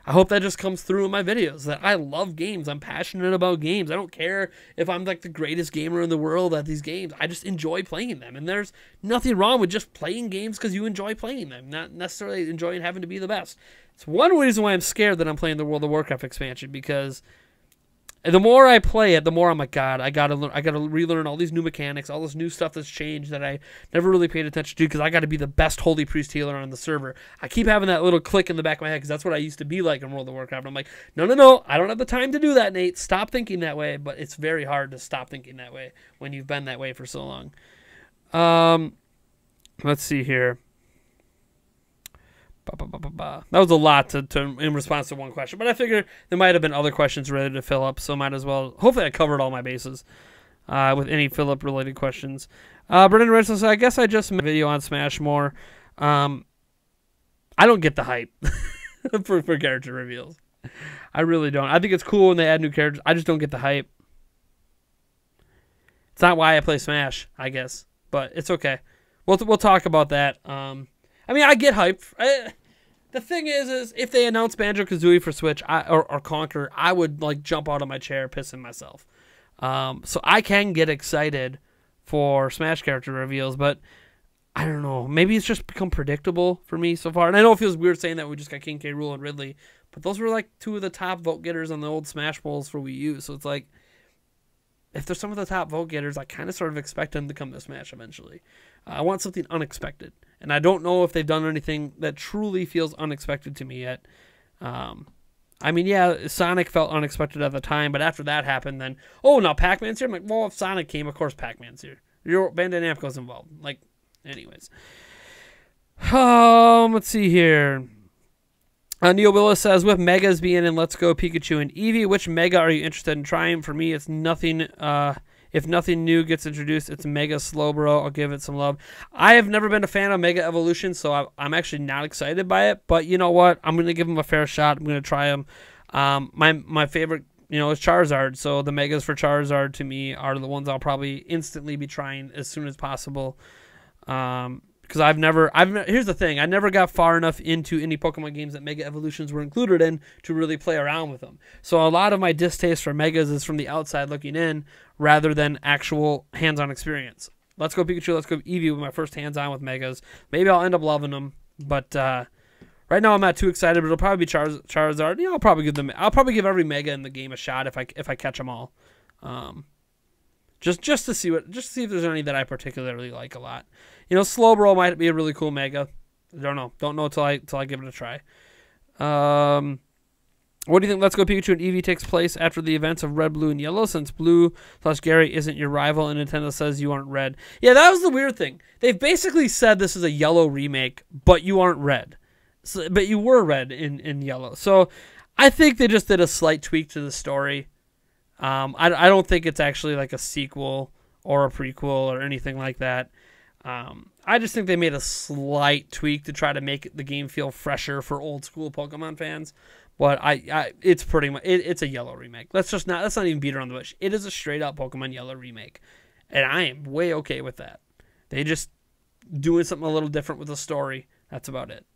I hope that just comes through in my videos, that I love games. I'm passionate about games. I don't care if I'm like the greatest gamer in the world at these games. I just enjoy playing them. And there's nothing wrong with just playing games because you enjoy playing them, not necessarily enjoying having to be the best. It's one reason why I'm scared that I'm playing the World of Warcraft expansion, because the more I play it, the more I'm like, God, I gotta relearn all these new mechanics, all this new stuff that's changed that I never really paid attention to, because I got to be the best Holy Priest healer on the server. I keep having that little click in the back of my head, because that's what I used to be like in World of Warcraft. I'm like, no, I don't have the time to do that, Nate. Stop thinking that way. But it's very hard to stop thinking that way when you've been that way for so long. Let's see here. That was a lot to in response to one question, but I figured there might have been other questions ready to fill up, so might as well. Hopefully I covered all my bases with any fill-up related questions. Brendan Richardson said, I guess I just made a video on Smash more. I don't get the hype for character reveals. I really don't. I think it's cool when they add new characters. I just don't get the hype. It's not why I play Smash, I guess, but it's okay. We'll talk about that. I mean, I get hyped. The thing is if they announce Banjo-Kazooie for Switch or Conquer, I would like jump out of my chair pissing myself. So I can get excited for Smash character reveals, but I don't know. Maybe it's just become predictable for me so far. And I know it feels weird saying that we just got King K. Rool and Ridley, but those were like two of the top vote getters on the old Smash Bowls for Wii U. So it's like, if they're some of the top vote getters, I kind of sort of expect them to come to Smash eventually. I want something unexpected. And I don't know if they've done anything that truly feels unexpected to me yet. I mean, yeah, Sonic felt unexpected at the time, but after that happened, then, oh, now Pac-Man's here? I'm like, well, if Sonic came, of course Pac-Man's here. Bandai Namco's involved. Like, anyways. Let's see here. Neil Willis says, with Megas being in Let's Go Pikachu and Eevee, which Mega are you interested in trying? For me, it's nothing. If nothing new gets introduced, it's Mega Slowbro. I'll give it some love. I have never been a fan of Mega Evolution, so I'm actually not excited by it. But you know what? I'm going to give him a fair shot. I'm going to try him. My favorite, is Charizard. So the Megas for Charizard to me are the ones I'll probably instantly be trying as soon as possible. Because here's the thing, I never got far enough into any Pokemon games that Mega Evolutions were included in to really play around with them. So a lot of my distaste for Megas is from the outside looking in rather than actual hands-on experience. Let's Go Pikachu, Let's Go Eevee with my first hands-on with Megas. Maybe I'll end up loving them, but right now I'm not too excited, but it'll probably be Charizard. I'll probably give every Mega in the game a shot if I catch them all. Just to see if there's any that I particularly like a lot. Slowbro might be a really cool Mega. Don't know till I give it a try. What do you think Let's Go Pikachu and Eevee takes place after the events of Red, Blue, and Yellow, since Blue/Gary isn't your rival and Nintendo says you aren't Red? Yeah, that was the weird thing. They've basically said this is a Yellow remake, but you aren't Red. But you were Red in Yellow. So I think they just did a slight tweak to the story. I don't think it's actually like a sequel or a prequel or anything like that. I just think they made a slight tweak to try to make the game feel fresher for old school Pokemon fans. But it's pretty much it's a Yellow remake. Let's not even beat around the bush. It is a straight up Pokemon Yellow remake, and I am way okay with that. They just doing something a little different with the story. That's about it.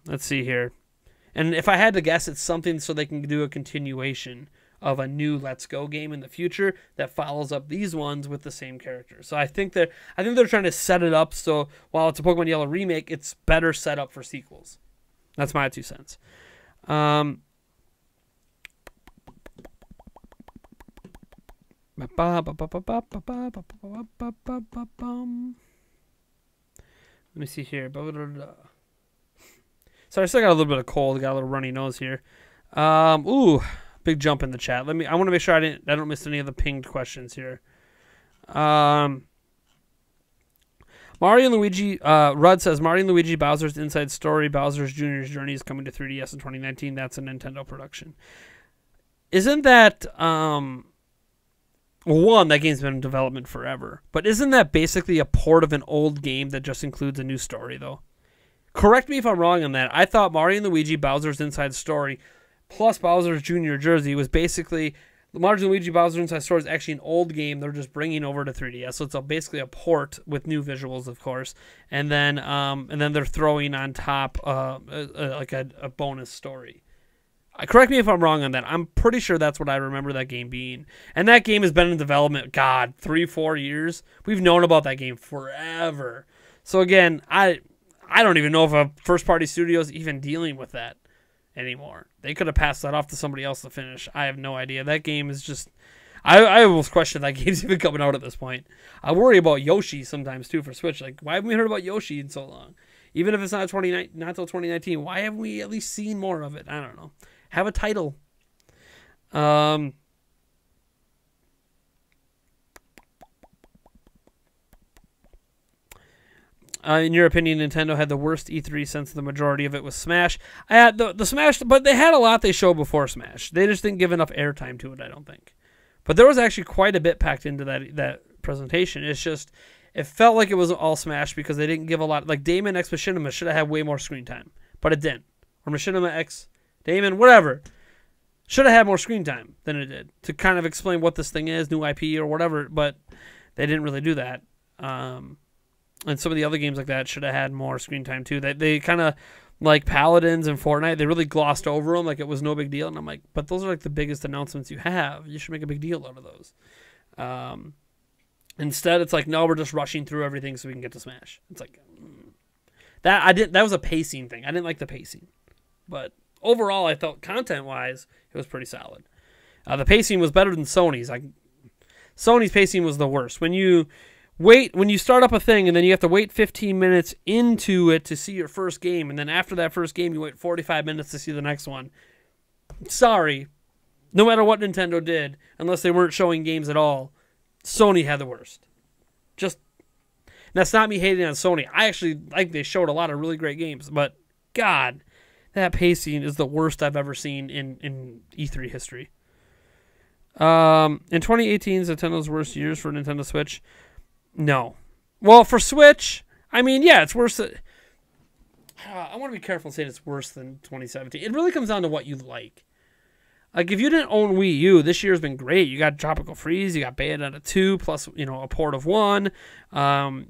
Let's see here, and if I had to guess, it's something so they can do a continuation of a new Let's Go game in the future that follows up these ones with the same characters. So I think they're trying to set it up so while it's a Pokemon Yellow remake, it's better set up for sequels. That's my 2 cents. Let me see here. Sorry, I still got a little bit of cold. Got a little runny nose here. Big jump in the chat. I want to make sure I don't miss any of the pinged questions here. Mario and Luigi, Rudd says, Mario and Luigi Bowser's Inside Story, Bowser's Jr.'s Journey is coming to 3DS in 2019. That's a Nintendo production. Isn't that, one, that game's been in development forever, but isn't that basically a port of an old game that just includes a new story, though? Correct me if I'm wrong on that. I thought Mario and Luigi Bowser's Inside Story plus Bowser's Jr. Jersey was basically... Mario and Luigi Bowser's Inside Story is actually an old game they're just bringing over to 3DS, so it's basically a port with new visuals, of course, and then they're throwing on top like a bonus story. Correct me if I'm wrong on that. I'm pretty sure that's what I remember that game being, and that game has been in development, 3-4 years. We've known about that game forever. So again, I don't even know if a first-party studio is even dealing with that. anymore. They could have passed that off to somebody else to finish. I have no idea. That game is just... I almost question that game's even coming out at this point. I worry about Yoshi sometimes, too, for Switch. Like, why haven't we heard about Yoshi in so long? Even if it's not till 2019, why haven't we at least seen more of it? I don't know. Have a title. In your opinion, Nintendo had the worst E3 since the majority of it was Smash. I had the Smash, but they had a lot they showed before Smash. They just didn't give enough airtime to it, I don't think. But there was actually quite a bit packed into that presentation. It's just, it felt like it was all Smash because they didn't give a lot. Like Daemon X Machinima should have had way more screen time, but it didn't. Or Machinima X Daemon, whatever. Should have had more screen time than it did to kind of explain what this thing is, new IP or whatever, but they didn't really do that. And some of the other games like that should have had more screen time too. They kind of, like Paladins and Fortnite, they really glossed over them like it was no big deal. And I'm like, but those are like the biggest announcements you have. You should make a big deal out of those. Instead, it's like, no, we're just rushing through everything so we can get to Smash. It's like that was a pacing thing. I didn't like the pacing, but overall, I felt content-wise, it was pretty solid. The pacing was better than Sony's. Sony's pacing was the worst. When you start up a thing and then you have to wait 15 minutes into it to see your first game, and then after that first game, you wait 45 minutes to see the next one. Sorry. No matter what Nintendo did, unless they weren't showing games at all, Sony had the worst. That's not me hating on Sony. I actually like they showed a lot of really great games, but God, that pacing is the worst I've ever seen in E3 history. In 2018 is Nintendo's worst years for Nintendo Switch. No. Well, for Switch, I mean, yeah, it's worse. I want to be careful saying it's worse than 2017. It really comes down to what you like. Like, if you didn't own Wii U, this year's been great. You got Tropical Freeze, you got Bayonetta 2, plus, a port of 1.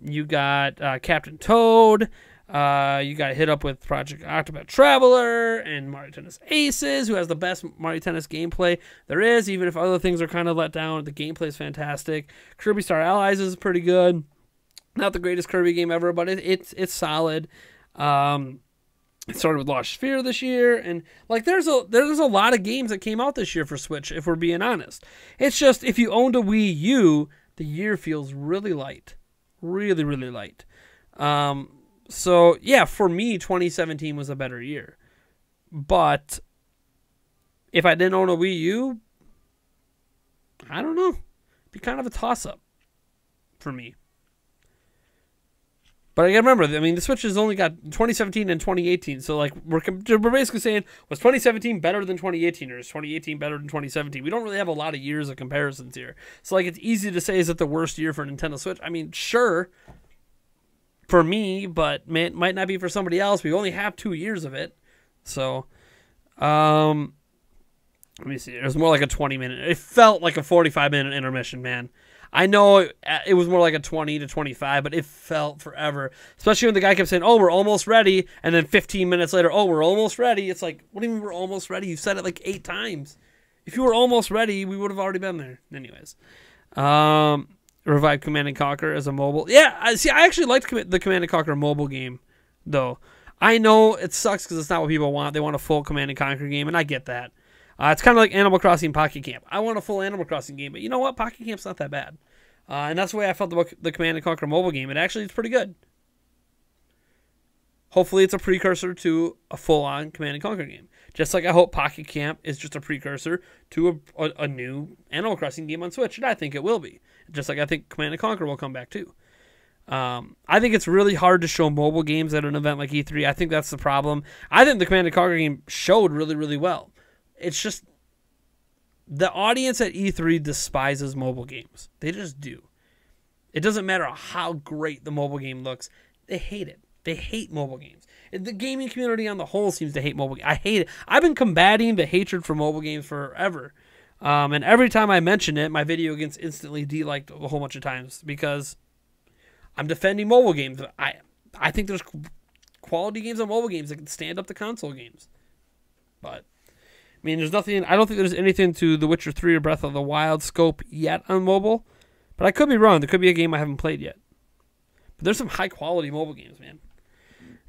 You got Captain Toad. You got hit up with Project Octopath Traveler and Mario Tennis Aces, who has the best Mario Tennis gameplay there is, even if other things are kind of let down. The gameplay is fantastic. Kirby Star Allies is pretty good. Not the greatest Kirby game ever, but it's solid. It started with Lost Sphere this year, and like there's a lot of games that came out this year for Switch, if we're being honest. It's just, if you owned a Wii U, the year feels really light. Really, really light. So, yeah, for me, 2017 was a better year. But if I didn't own a Wii U, I don't know. It'd be kind of a toss-up for me. But I gotta remember, I mean, the Switch has only got 2017 and 2018. So, like, we're basically saying, was 2017 better than 2018, or is 2018 better than 2017? We don't really have a lot of years of comparisons here. So, like, it's easy to say, is it the worst year for Nintendo Switch? I mean, sure, for me, but might not be for somebody else. We only have 2 years of it. So, let me see. It was more like a 20-minute. It felt like a 45-minute intermission, man. I know it was more like a 20 to 25, but it felt forever. Especially when the guy kept saying, oh, we're almost ready. And then 15 minutes later, oh, we're almost ready. It's like, what do you mean we're almost ready? You've said it like 8 times. If you were almost ready, we would have already been there. Anyways. Revive Command & Conquer as a mobile. Yeah, I actually liked the Command & Conquer mobile game, though. I know it sucks because it's not what people want. They want a full Command & Conquer game, and I get that. It's kind of like Animal Crossing Pocket Camp. I want a full Animal Crossing game, but you know what? Pocket Camp's not that bad. And that's the way I felt about the Command & Conquer mobile game. It's pretty good. Hopefully it's a precursor to a full-on Command & Conquer game. Just like I hope Pocket Camp is just a precursor to a new Animal Crossing game on Switch, and I think it will be. Just like I think Command & Conquer will come back too. I think it's really hard to show mobile games at an event like E3. I think that's the problem. I think the Command & Conquer game showed really, really well. It's just the audience at E3 despises mobile games. They just do. It doesn't matter how great the mobile game looks. They hate it. They hate mobile games. The gaming community on the whole seems to hate mobile games. I hate it. I've been combating the hatred for mobile games forever. And every time I mention it, my video gets instantly deliked a whole bunch of times because I'm defending mobile games. I think there's quality games on mobile games that can stand up to console games. But I mean, there's nothing. I don't think there's anything to The Witcher 3 or Breath of the Wild scope yet on mobile. But I could be wrong. There could be a game I haven't played yet. But there's some high quality mobile games, man.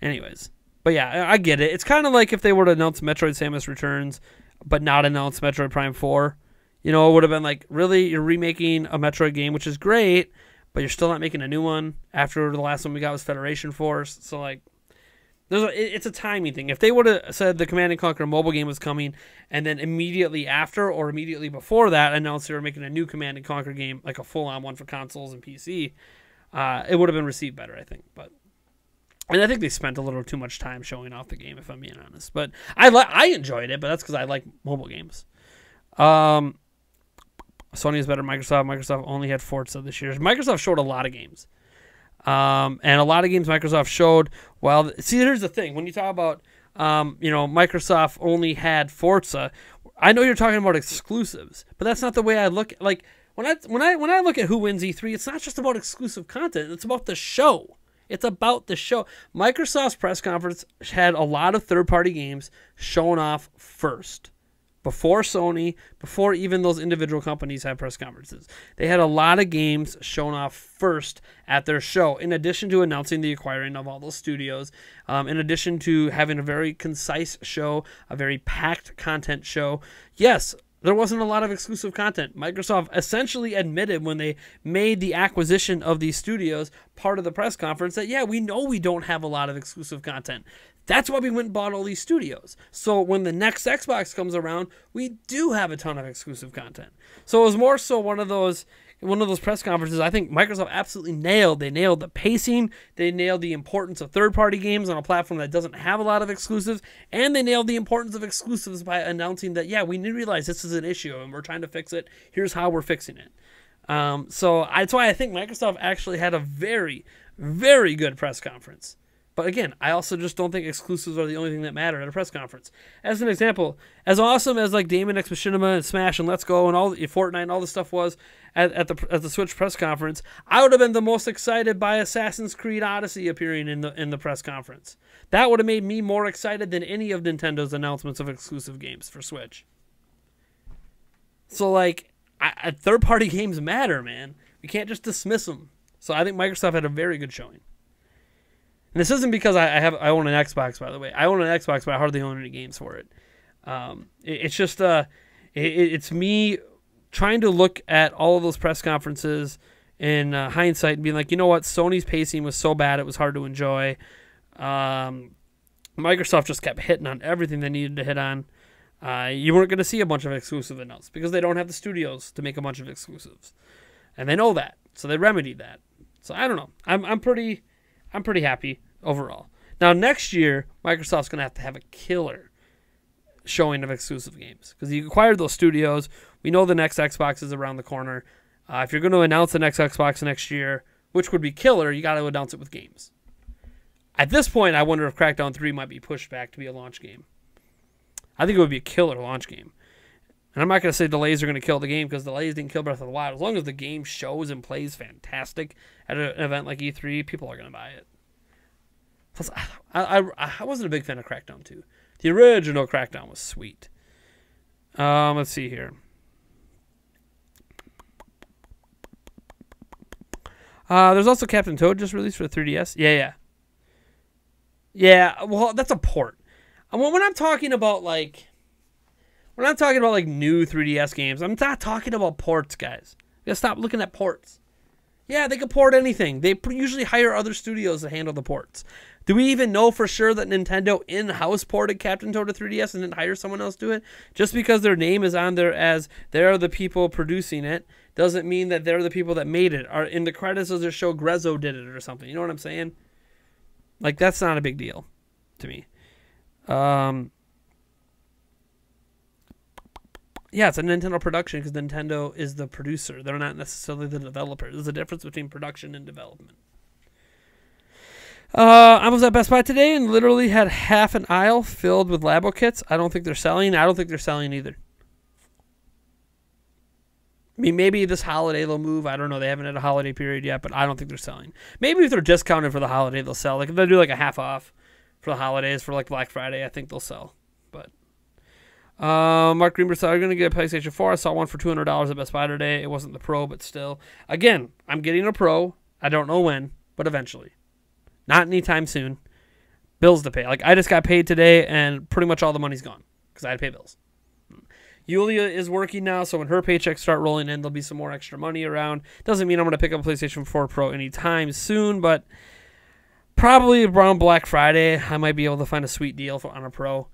Anyways, But yeah, I get it. It's kind of like if they were to announce Metroid Samus Returns, but not announce Metroid Prime 4. You know, it would have been like, really, you're remaking a Metroid game, which is great, but you're still not making a new one after the last one we got was Federation Force. So, like, it's a timing thing. If they would have said the Command & Conquer mobile game was coming, and then immediately after or immediately before that announced they were making a new Command & Conquer game, like a full-on one for consoles and PC, it would have been received better, I think. And I think they spent a little too much time showing off the game, if I'm being honest. But I enjoyed it, but that's because I like mobile games. Sony is better than Microsoft. Microsoft only had Forza this year. Microsoft showed a lot of games. And a lot of games Microsoft showed. Well, see, here's the thing. When you talk about, Microsoft only had Forza, I know you're talking about exclusives, but that's not the way I look. Like, when I look at who wins E3, it's not just about exclusive content. It's about the show. It's about the show. Microsoft's press conference had a lot of third-party games shown off first. Before Sony, before even those individual companies had press conferences. They had a lot of games shown off first at their show, in addition to announcing the acquiring of all those studios, in addition to having a very concise show, a very packed content show. Yes, there wasn't a lot of exclusive content. Microsoft essentially admitted when they made the acquisition of these studios part of the press conference that, yeah, we know we don't have a lot of exclusive content. That's why we went and bought all these studios. So when the next Xbox comes around, we do have a ton of exclusive content. So it was more so one of those press conferences I think Microsoft absolutely nailed. They nailed the pacing. They nailed the importance of third-party games on a platform that doesn't have a lot of exclusives. And they nailed the importance of exclusives by announcing that, yeah, we realize this is an issue and we're trying to fix it. Here's how we're fixing it. So that's why I think Microsoft actually had a very, very good press conference. But again, I also just don't think exclusives are the only thing that matter at a press conference. As an example, as awesome as like Daemon X Machinima and Smash and Let's Go and all Fortnite and all this stuff was at the Switch press conference, I would have been the most excited by Assassin's Creed Odyssey appearing in the press conference. That would have made me more excited than any of Nintendo's announcements of exclusive games for Switch. So like, third-party games matter, man. We can't just dismiss them. So I think Microsoft had a very good showing. And this isn't because I own an Xbox, by the way. I own an Xbox, but I hardly own any games for it. It's just it's me trying to look at all of those press conferences in hindsight and being like, you know what, Sony's pacing was so bad it was hard to enjoy. Microsoft just kept hitting on everything they needed to hit on. You weren't going to see a bunch of exclusive announcements because they don't have the studios to make a bunch of exclusives, and they know that, so they remedied that. So I don't know. I'm pretty happy overall. Now, next year, Microsoft's going to have a killer showing of exclusive games because you acquired those studios. We know the next Xbox is around the corner. If you're going to announce the next Xbox next year, which would be killer, you got to announce it with games. At this point, I wonder if Crackdown 3 might be pushed back to be a launch game. I think it would be a killer launch game. And I'm not going to say delays are going to kill the game because delays didn't kill Breath of the Wild. As long as the game shows and plays fantastic at an event like E3, people are going to buy it. Plus, I wasn't a big fan of Crackdown 2. The original Crackdown was sweet. Let's see here. There's also Captain Toad just released for the 3DS. Yeah, well, that's a port. When I'm talking about new 3DS games, I'm not talking about ports, guys. You gotta stop looking at ports. Yeah, they can port anything. They usually hire other studios to handle the ports. Do we even know for sure that Nintendo in-house ported Captain Toad to 3DS and didn't hire someone else to do it? Just because their name is on there as they're the people producing it doesn't mean that they're the people that made it. Or in the credits of their show, Grezzo did it or something. You know what I'm saying? Like, that's not a big deal to me. Yeah, it's a Nintendo production because Nintendo is the producer. They're not necessarily the developer. There's a difference between production and development. I was at Best Buy today and literally had half an aisle filled with Labo kits. I don't think they're selling. I don't think they're selling either. I mean, maybe this holiday they'll move. I don't know. They haven't had a holiday period yet, but I don't think they're selling. Maybe if they're discounted for the holiday, they'll sell. Like if they do like a half off for the holidays for like Black Friday, I think they'll sell. But Mark Greenberg said, I'm going to get a PlayStation 4. I saw one for $200 at Best Buy today. It wasn't the Pro, but still. Again, I'm getting a Pro. I don't know when, but eventually. Not anytime soon. bills to pay. Like, I just got paid today, and pretty much all the money's gone because I had to pay bills. Yulia is working now, so when her paychecks start rolling in, there'll be some more extra money around. Doesn't mean I'm going to pick up a PlayStation 4 Pro anytime soon, but probably around Black Friday, I might be able to find a sweet deal on a Pro.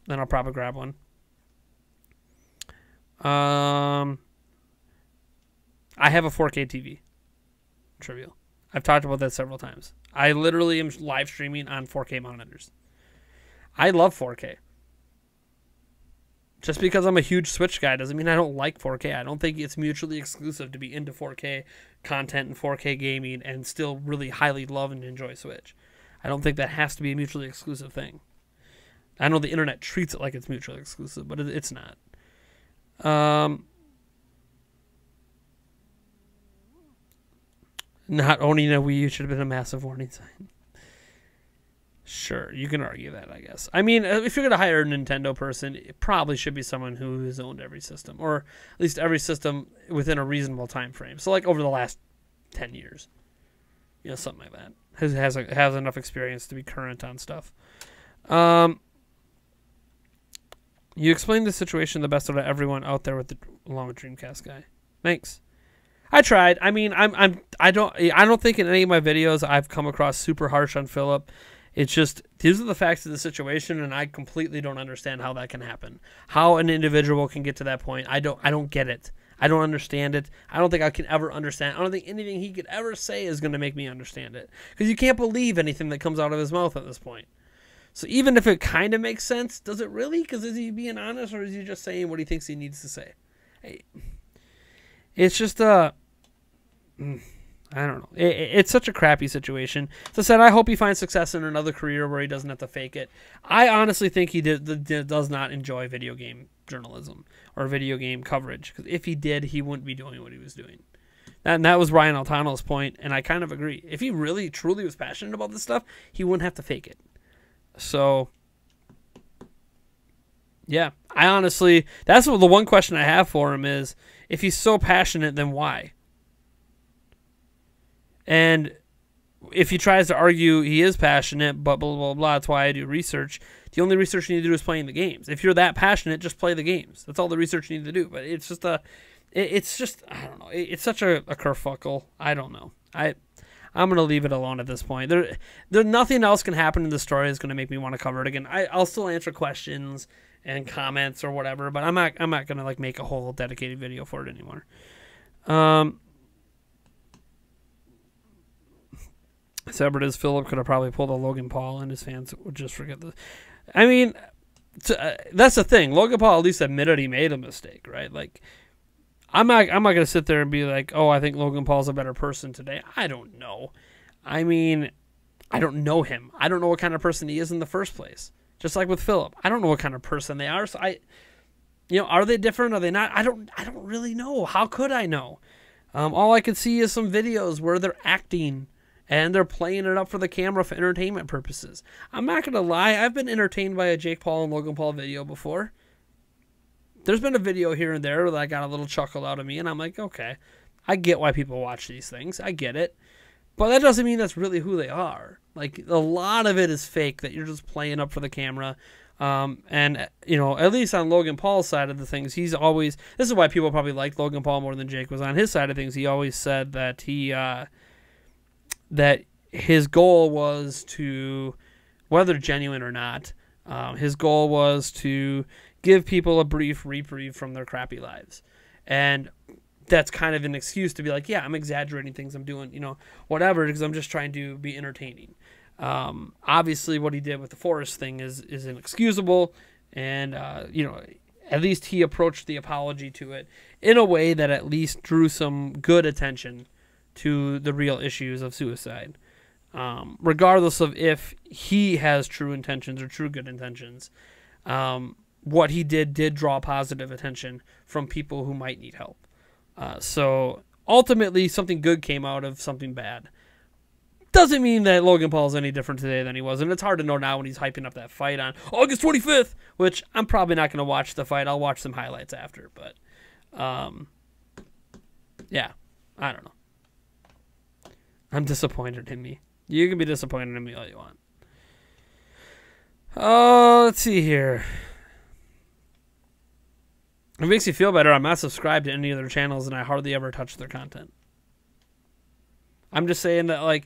Then I'll probably grab one. I have a 4K TV. Trivial. I've talked about that several times. I literally am live streaming on 4K monitors. I love 4K. Just because I'm a huge Switch guy doesn't mean I don't like 4K. I don't think it's mutually exclusive to be into 4K content and 4K gaming and still really highly love and enjoy Switch. I don't think that has to be a mutually exclusive thing. I know the internet treats it like it's mutually exclusive, but it's not. Not owning a Wii U should have been a massive warning sign. Sure, you can argue that, I guess. I mean, if you're going to hire a Nintendo person, it probably should be someone who has owned every system, or at least every system within a reasonable time frame. So, like, over the last 10 years. You know, something like that. Has enough experience to be current on stuff. You explained the situation the best out of everyone out there along with Dreamcast guy. Thanks. I tried. I mean, I don't think in any of my videos I've come across super harsh on Philip. It's just, these are the facts of the situation, and I completely don't understand how that can happen. How an individual can get to that point, I don't get it. I don't understand it. I don't think I can ever understand. I don't think anything he could ever say is going to make me understand it. Because you can't believe anything that comes out of his mouth at this point. So even if it kind of makes sense, does it really? Because is he being honest, or is he just saying what he thinks he needs to say? Hey, it's just, I don't know. It's such a crappy situation. As I said, I hope he finds success in another career where he doesn't have to fake it. I honestly think he does not enjoy video game journalism or video game coverage. Because if he did, he wouldn't be doing what he was doing. And that was Ryan Altano's point, and I kind of agree. If he really, truly was passionate about this stuff, he wouldn't have to fake it. So, yeah. I honestly, that's the one question I have for him is, if he's so passionate, then why? And if he tries to argue he is passionate, but blah, blah, blah, that's why I do research, the only research you need to do is playing the games. If you're that passionate, just play the games. That's all the research you need to do. But it's just I don't know. It's such a kerfuffle. I don't know. I'm going to leave it alone at this point. There nothing else can happen in the story that's going to make me want to cover it again. I'll still answer questions and comments or whatever, but I'm not going to like make a whole dedicated video for it anymore. Separate Philip could have probably pulled a Logan Paul, and his fans would just forget this. I mean, that's the thing. Logan Paul at least admitted he made a mistake, right? Like, I'm not going to sit there and be like, oh, I think Logan Paul's a better person today. I don't know. I mean, I don't know him. I don't know what kind of person he is in the first place. Just like with Philip, I don't know what kind of person they are. So are they different? Are they not? I don't really know. How could I know? All I could see is some videos where they're acting and they're playing it up for the camera for entertainment purposes. I'm not going to lie. I've been entertained by a Jake Paul and Logan Paul video before. There's been a video here and there that I got a little chuckle out of me, and I'm like, okay, I get why people watch these things. I get it. But that doesn't mean that's really who they are. Like, a lot of it is fake that you're just playing up for the camera. And, at least on Logan Paul's side of the things, he's always... This is why people probably like Logan Paul more than Jake was. On his side of things, he always said that that his goal was to, whether genuine or not, his goal was to give people a brief reprieve from their crappy lives. And that's kind of an excuse to be like, yeah, I'm exaggerating things I'm doing, whatever, because I'm just trying to be entertaining. Obviously, what he did with the Forrest thing is inexcusable, and, at least he approached the apology to it in a way that at least drew some good attention to the real issues of suicide. Regardless of if he has true intentions or true good intentions, what he did draw positive attention from people who might need help. So ultimately, something good came out of something bad. Doesn't mean that Logan Paul is any different today than he was, and it's hard to know now when he's hyping up that fight on August 25th, which I'm probably not going to watch the fight. I'll watch some highlights after, but yeah, I don't know. I'm disappointed in me. You can be disappointed in me all you want. Oh, let's see here. It makes you feel better. I'm not subscribed to any of their channels, and I hardly ever touch their content. I'm just saying that, like,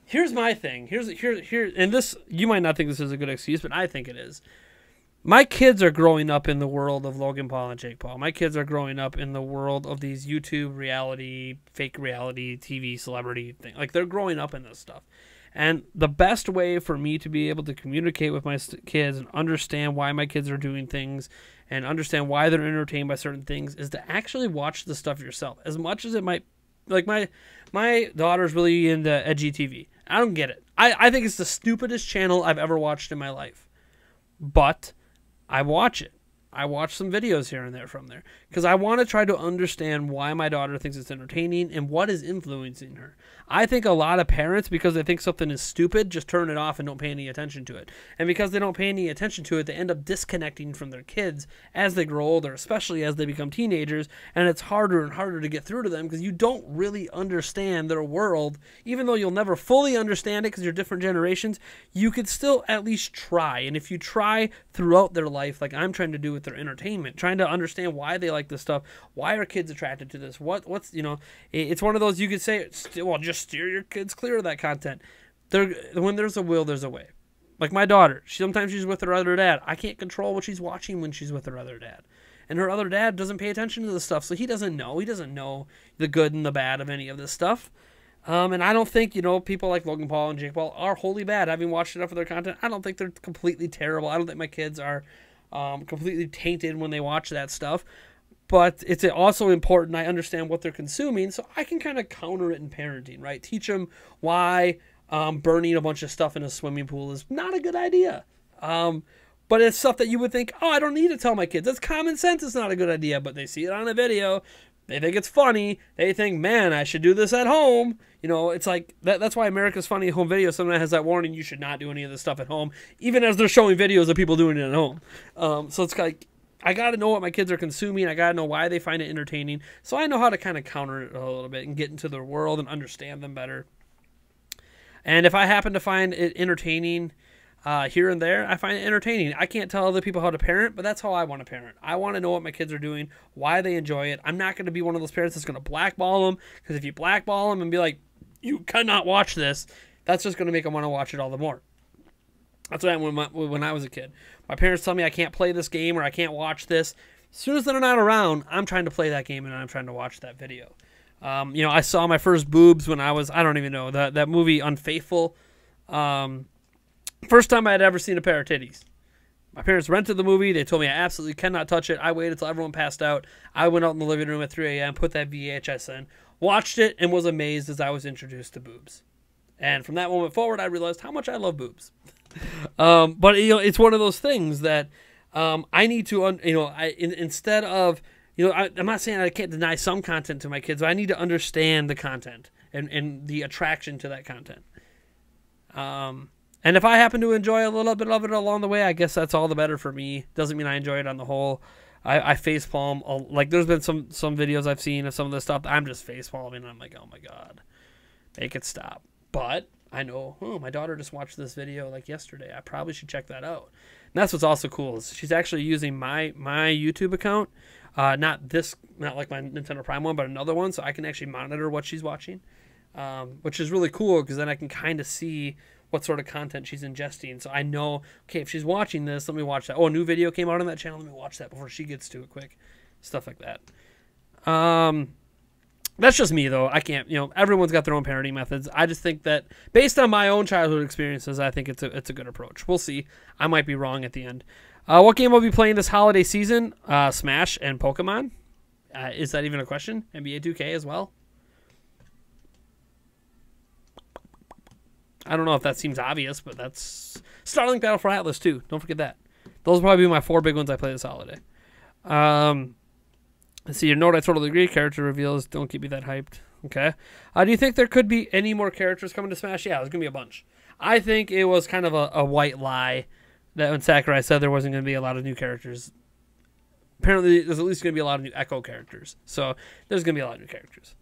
here's my thing. Here, and this, you might not think this is a good excuse, but I think it is. My kids are growing up in the world of Logan Paul and Jake Paul. My kids are growing up in the world of these YouTube reality, fake reality, TV celebrity thing. Like, they're growing up in this stuff. And the best way for me to be able to communicate with my kids and understand why my kids are doing things and understand why they're entertained by certain things is to actually watch the stuff yourself. As much as it might, like, my daughter's really into edgy TV. I don't get it. I think it's the stupidest channel I've ever watched in my life. But I watch it. I watch some videos here and there from there because I want to try to understand why my daughter thinks it's entertaining and what is influencing her. I think a lot of parents, because they think something is stupid, just turn it off and don't pay any attention to it. And because they don't pay any attention to it, they end up disconnecting from their kids as they grow older, especially as they become teenagers. And it's harder and harder to get through to them because you don't really understand their world. Even though you'll never fully understand it because you're different generations, you could still at least try. And if you try throughout their life, like I'm trying to do with their entertainment, trying to understand why they like this stuff, why are kids attracted to this, what's, you know, it's one of those, you could say, well, just steer your kids clear of that content. When there's a will, there's a way. Like my daughter, sometimes she's with her other dad. I can't control what she's watching when she's with her other dad. And her other dad doesn't pay attention to this stuff, so he doesn't know. He doesn't know the good and the bad of any of this stuff. And I don't think, you know, people like Logan Paul and Jake Paul are wholly bad. Having watched enough of their content, I don't think they're completely terrible. I don't think my kids are completely tainted when they watch that stuff. But it's also important I understand what they're consuming so I can kind of counter it in parenting, right? Teach them why burning a bunch of stuff in a swimming pool is not a good idea. But it's stuff that you would think, oh, I don't need to tell my kids. That's common sense. It's not a good idea. But they see it on a video. They think it's funny. They think, man, I should do this at home. You know, it's like, that's why America's Funny Home Video sometimes has that warning, you should not do any of this stuff at home, even as they're showing videos of people doing it at home. So it's like, I got to know what my kids are consuming. I got to know why they find it entertaining. So I know how to kind of counter it a little bit and get into their world and understand them better. And if I happen to find it entertaining here and there, I find it entertaining. I can't tell other people how to parent, but that's how I want to parent. I want to know what my kids are doing, why they enjoy it. I'm not going to be one of those parents that's going to blackball them, because if you blackball them and be like, you cannot watch this, that's just going to make them want to watch it all the more. That's what happened when I was a kid. My parents tell me I can't play this game or I can't watch this. As soon as they're not around, I'm trying to play that game and I'm trying to watch that video. You know, I saw my first boobs when I was, I don't even know, that movie Unfaithful. First time I had ever seen a pair of titties. My parents rented the movie. They told me I absolutely cannot touch it. I waited until everyone passed out. I went out in the living room at 3 a.m., put that VHS in, watched it, and was amazed as I was introduced to boobs. And from that moment forward, I realized how much I love boobs. But you know, it's one of those things that I need to, you know, instead of, you know, I'm not saying I can't deny some content to my kids, but I need to understand the content and the attraction to that content. And if I happen to enjoy a little bit of it along the way, I guess that's all the better for me. Doesn't mean I enjoy it on the whole. I facepalm. Like, there's been some videos I've seen of some of the stuff that I'm just facepalming, and I'm like, oh my god, make it stop. But I know, oh, my daughter just watched this video like yesterday. I probably should check that out. And that's what's also cool is she's actually using my YouTube account, not like my Nintendo Prime one, but another one, so I can actually monitor what she's watching, which is really cool because then I can kind of see what sort of content she's ingesting. So I know, okay, if she's watching this, let me watch that. Oh, a new video came out on that channel. Let me watch that before she gets to it quick. Stuff like that. That's just me, though. I can't, you know, everyone's got their own parenting methods. I just think that based on my own childhood experiences, I think it's a good approach. We'll see. I might be wrong at the end. What game will be playing this holiday season? Smash and Pokemon. Is that even a question? NBA 2K as well? I don't know if that seems obvious, but that's Starlink Battle for Atlas too. Don't forget that. Those will probably be my 4 big ones I play this holiday. Let's see, your note, I totally agree. Character reveals don't keep me that hyped. Okay. Do you think there could be any more characters coming to Smash? Yeah, there's going to be a bunch. I think it was kind of a white lie that when Sakurai said there wasn't going to be a lot of new characters. Apparently, there's at least going to be a lot of new Echo characters. So, there's going to be a lot of new characters.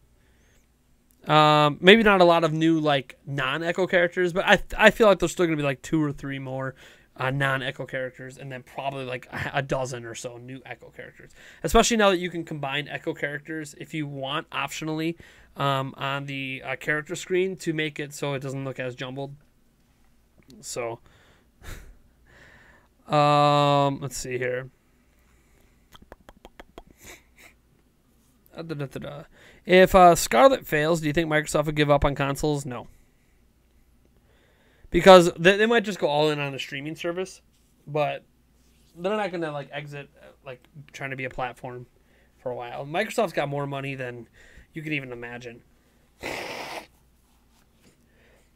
Maybe not a lot of new, like, non-Echo characters, but I feel like there's still going to be, like, 2 or 3 more non-Echo characters, and then probably like a dozen or so new Echo characters. Especially now that you can combine Echo characters if you want optionally on the character screen to make it so it doesn't look as jumbled. So, let's see here. If Scarlet fails, do you think Microsoft would give up on consoles? No. Because they might just go all in on a streaming service, but they're not going to like exit like trying to be a platform for a while. Microsoft's got more money than you can even imagine.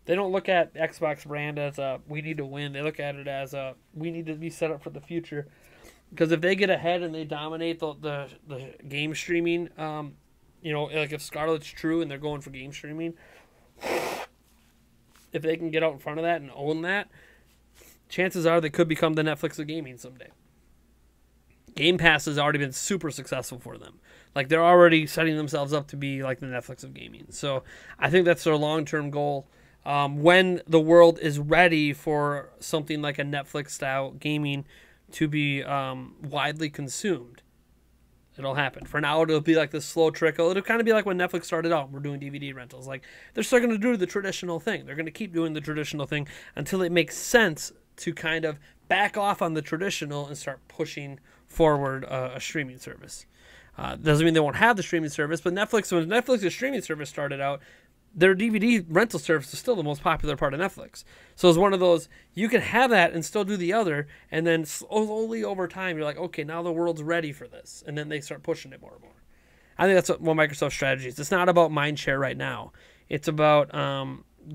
They don't look at Xbox brand as a we need to win. They look at it as a we need to be set up for the future. Because if they get ahead and they dominate the game streaming, like if Scarlet's true and they're going for game streaming, if they can get out in front of that and own that, chances are they could become the Netflix of gaming someday. Game Pass has already been super successful for them. Like they're already setting themselves up to be like the Netflix of gaming. So I think that's their long-term goal. When the world is ready for something like a Netflix-style gaming to be widely consumed, it'll happen. For now, it'll be like this slow trickle. It'll kind of be like when Netflix started out. We're doing DVD rentals. Like they're still going to do the traditional thing. They're going to keep doing the traditional thing until it makes sense to kind of back off on the traditional and start pushing forward a streaming service. Doesn't mean they won't have the streaming service, but when Netflix's streaming service started out, their DVD rental service is still the most popular part of Netflix. So it's one of those, you can have that and still do the other, and then slowly over time, you're like, okay, now the world's ready for this. And then they start pushing it more and more. I think that's what Microsoft's strategy is. It's not about mind share right now. It's about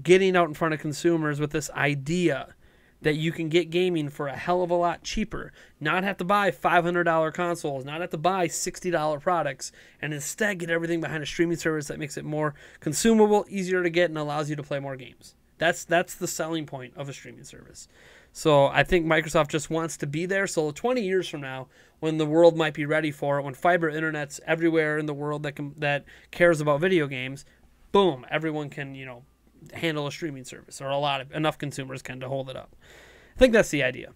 getting out in front of consumers with this idea that you can get gaming for a hell of a lot cheaper, not have to buy $500 consoles, not have to buy $60 products, and instead get everything behind a streaming service that makes it more consumable, easier to get, and allows you to play more games. That's the selling point of a streaming service. So I think Microsoft just wants to be there. So 20 years from now, when the world might be ready for it, when fiber internet's everywhere in the world that cares about video games, boom, everyone can, handle a streaming service, or enough consumers can to hold it up. I think that's the idea.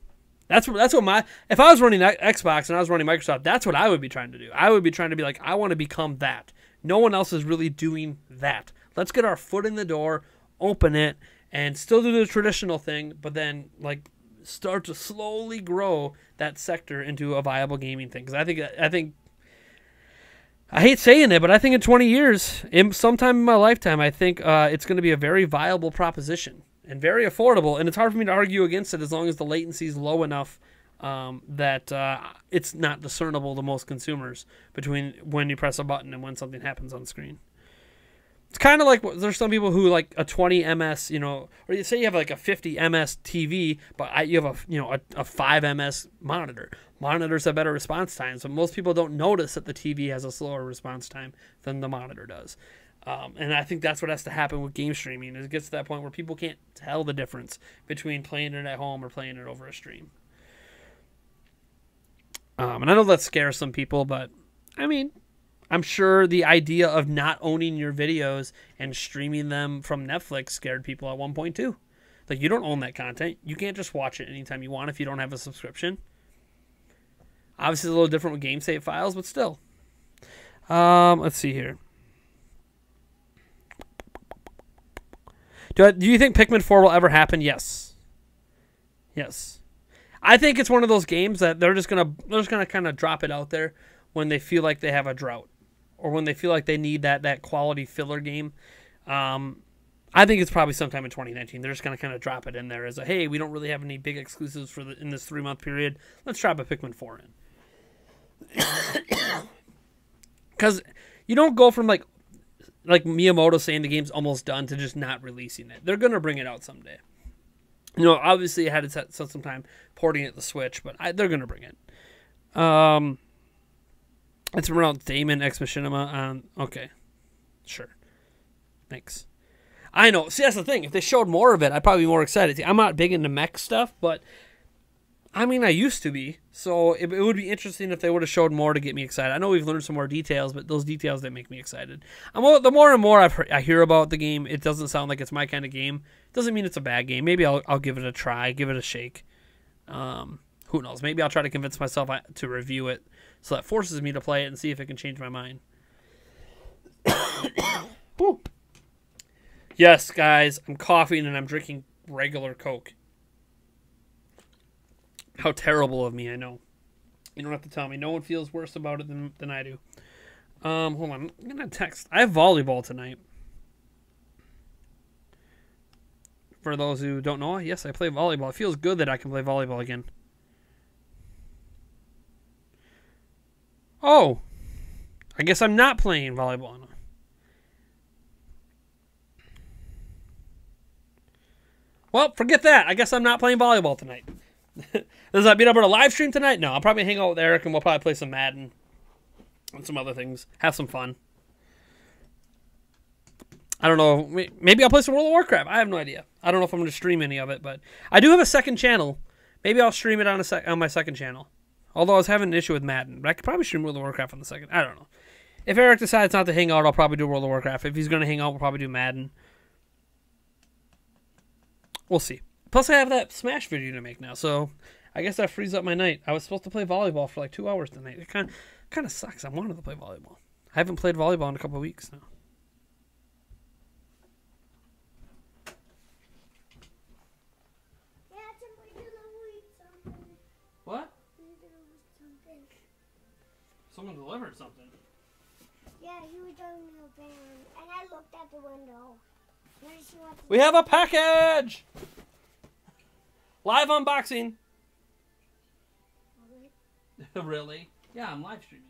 That's what if I was running Xbox and I was running Microsoft, that's what I would be trying to do. I would be trying to be like, I want to become that. No one else is really doing that. Let's get our foot in the door, open it, and still do the traditional thing, but then like start to slowly grow that sector into a viable gaming thing. Because I think I hate saying it, but I think in 20 years, sometime in my lifetime, I think it's going to be a very viable proposition and very affordable. And it's hard for me to argue against it as long as the latency is low enough that it's not discernible to most consumers between when you press a button and when something happens on screen. It's kind of like there's some people who like a 20 ms, or you say you have like a 50 ms TV, but you have a 5 ms monitor. Monitors have better response times, but most people don't notice that the TV has a slower response time than the monitor does. And I think that's what has to happen with game streaming. It gets to that point where people can't tell the difference between playing it at home or playing it over a stream. And I know that scares some people, but I mean, I'm sure the idea of not owning your videos and streaming them from Netflix scared people at one point too. Like, you don't own that content. You can't just watch it anytime you want if you don't have a subscription. Obviously, it's a little different with game save files, but still. Let's see here. Do you think Pikmin 4 will ever happen? Yes. Yes. I think it's one of those games that they're just gonna kind of drop it out there when they feel like they have a drought, or when they feel like they need that quality filler game. I think it's probably sometime in 2019. They're just going to kind of drop it in there as a, hey, we don't really have any big exclusives in this 3-month period. Let's drop a Pikmin 4 in. Because you don't go from like Miyamoto saying the game's almost done to just not releasing it. They're going to bring it out someday. Obviously it had to set some time porting it to the Switch, but they're going to bring it. It's around Damon Ex Machinima on... Okay. Sure. Thanks. I know. See, that's the thing. If they showed more of it, I'd probably be more excited. See, I'm not big into mech stuff, but... I mean, I used to be. So it would be interesting if they would have showed more to get me excited. I know we've learned some more details, but those details that make me excited. The more and more I hear about the game, it doesn't sound like it's my kind of game. Doesn't mean it's a bad game. Maybe I'll give it a try, give it a shake. Who knows? Maybe I'll try to convince myself to review it, so that forces me to play it and see if it can change my mind. Yes, guys, I'm coughing and I'm drinking regular Coke. How terrible of me, I know. You don't have to tell me. No one feels worse about it than I do. Hold on. I'm going to text. I have volleyball tonight. For those who don't know, yes, I play volleyball. It feels good that I can play volleyball again. Oh. I guess I'm not playing volleyball now. Well, forget that. I guess I'm not playing volleyball tonight. Does that mean I'm going to live stream tonight? No, I'll probably hang out with Eric and we'll probably play some Madden and some other things. Have some fun. I don't know. Maybe I'll play some World of Warcraft. I have no idea. I don't know if I'm going to stream any of it, but I do have a second channel. Maybe I'll stream it on my second channel. Although I was having an issue with Madden, but I could probably stream World of Warcraft on the second. I don't know. If Eric decides not to hang out, I'll probably do World of Warcraft. If he's going to hang out, we'll probably do Madden. We'll see. Plus, I have that Smash video to make now, so I guess that frees up my night. I was supposed to play volleyball for like 2 hours tonight. It kind of sucks. I wanted to play volleyball. I haven't played volleyball in a couple of weeks now. What? Someone delivered something. Yeah, he was driving a van, and I looked at the window. We have a package! Live unboxing. Really? Really? Yeah, I'm live streaming.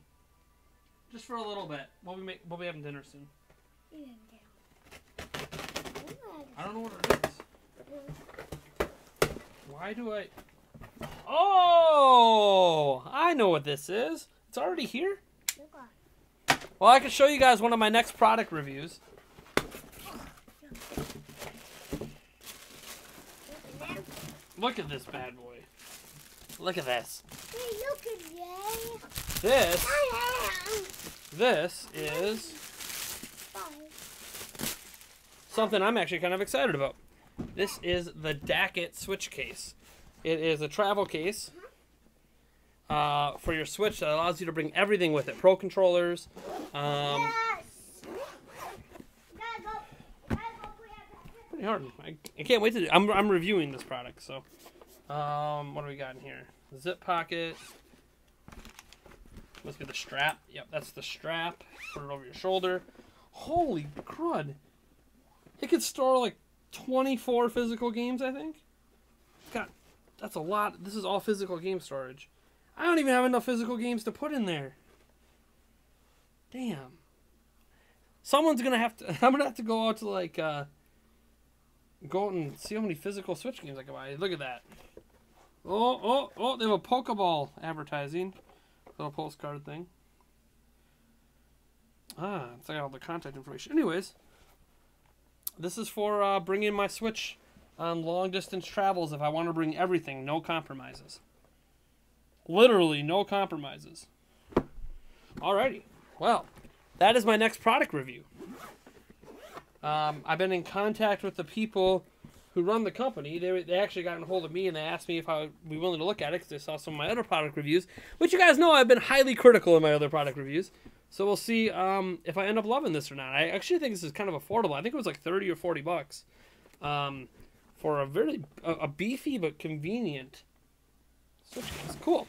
Just for a little bit. We'll be having dinner soon. I don't know what it is. Why do I... Oh! I know what this is. It's already here? Well, I can show you guys one of my next product reviews. Look at this bad boy. Look at this. Hey, look at that. This is something I'm actually kind of excited about. This is the Dackett Switch case. It is a travel case for your Switch that allows you to bring everything with it. Pro controllers. Yes. Pretty hard. I can't wait to do. I'm reviewing this product. So, what do we got in here? Zip pocket. Must be the strap. Yep, that's the strap. Put it over your shoulder. Holy crud! It could store like 24 physical games, I think. God, that's a lot. This is all physical game storage. I don't even have enough physical games to put in there. Damn. Someone's gonna have to. I'm gonna have to go out to like go out and see how many physical Switch games I can buy. Look at that. Oh! They have a Pokeball advertising. Little postcard thing. It's like all the contact information. Anyways, this is for bringing my Switch on long distance travels. If I want to bring everything, no compromises. Literally no compromises. Alrighty. Well, that is my next product review. I've been in contact with the people who run the company. They actually got a hold of me and they asked me if I would be willing to look at it because they saw some of my other product reviews, which you guys know I've been highly critical in my other product reviews. So we'll see if I end up loving this or not. I actually think this is kind of affordable. I think it was like 30 or 40 bucks for a very beefy but convenient Switch case. Cool.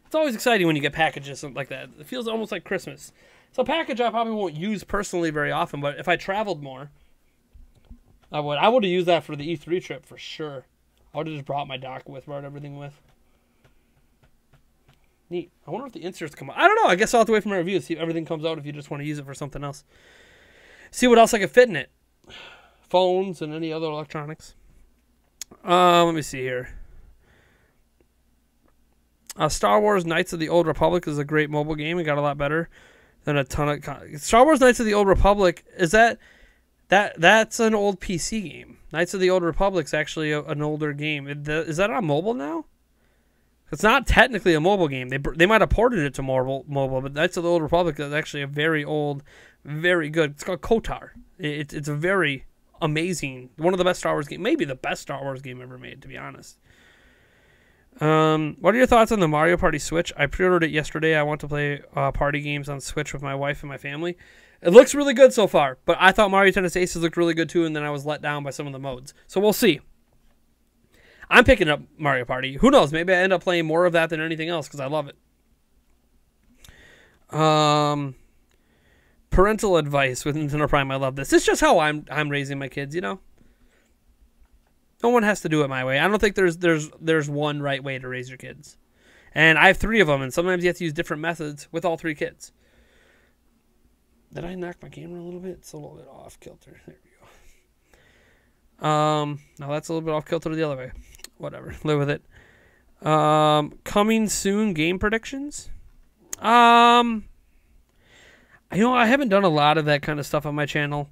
It's always exciting when you get packages like that. It feels almost like Christmas. It's a package I probably won't use personally very often, but if I traveled more, I would. I would have used that for the E3 trip for sure. I would have just brought my dock with, brought everything with. Neat. I wonder if the inserts come out. I don't know. I guess I'll have to wait for my review to see if everything comes out if you just want to use it for something else. See what else I can fit in it. Phones and any other electronics. Let me see here. Star Wars Knights of the Old Republic is a great mobile game. It got a lot better than a ton of... Star Wars Knights of the Old Republic, is that's an old PC game. Knights of the Old Republic's actually an older game. Is that on mobile now? It's not technically a mobile game. They might have ported it to mobile, but Knights of the Old Republic is actually a very old, very good. It's called KOTOR. It's a very amazing, one of the best Star Wars games, maybe the best Star Wars game ever made, to be honest. What are your thoughts on the Mario Party Switch? I pre-ordered it yesterday. I want to play party games on Switch with my wife and my family. It looks really good so far, but I thought Mario Tennis Aces looked really good too, and then I was let down by some of the modes. So we'll see. I'm picking up Mario Party. Who knows? Maybe I end up playing more of that than anything else because I love it. Parental advice with Nintendo Prime. I love this. It's just how I'm raising my kids, you know? No one has to do it my way. I don't think there's one right way to raise your kids. And I have 3 of them, and sometimes you have to use different methods with all 3 kids. Did I knock my camera a little bit? It's a little bit off kilter. There we go. Now that's a little bit off kilter the other way. Whatever. Live with it. Coming soon game predictions? I haven't done a lot of that kind of stuff on my channel.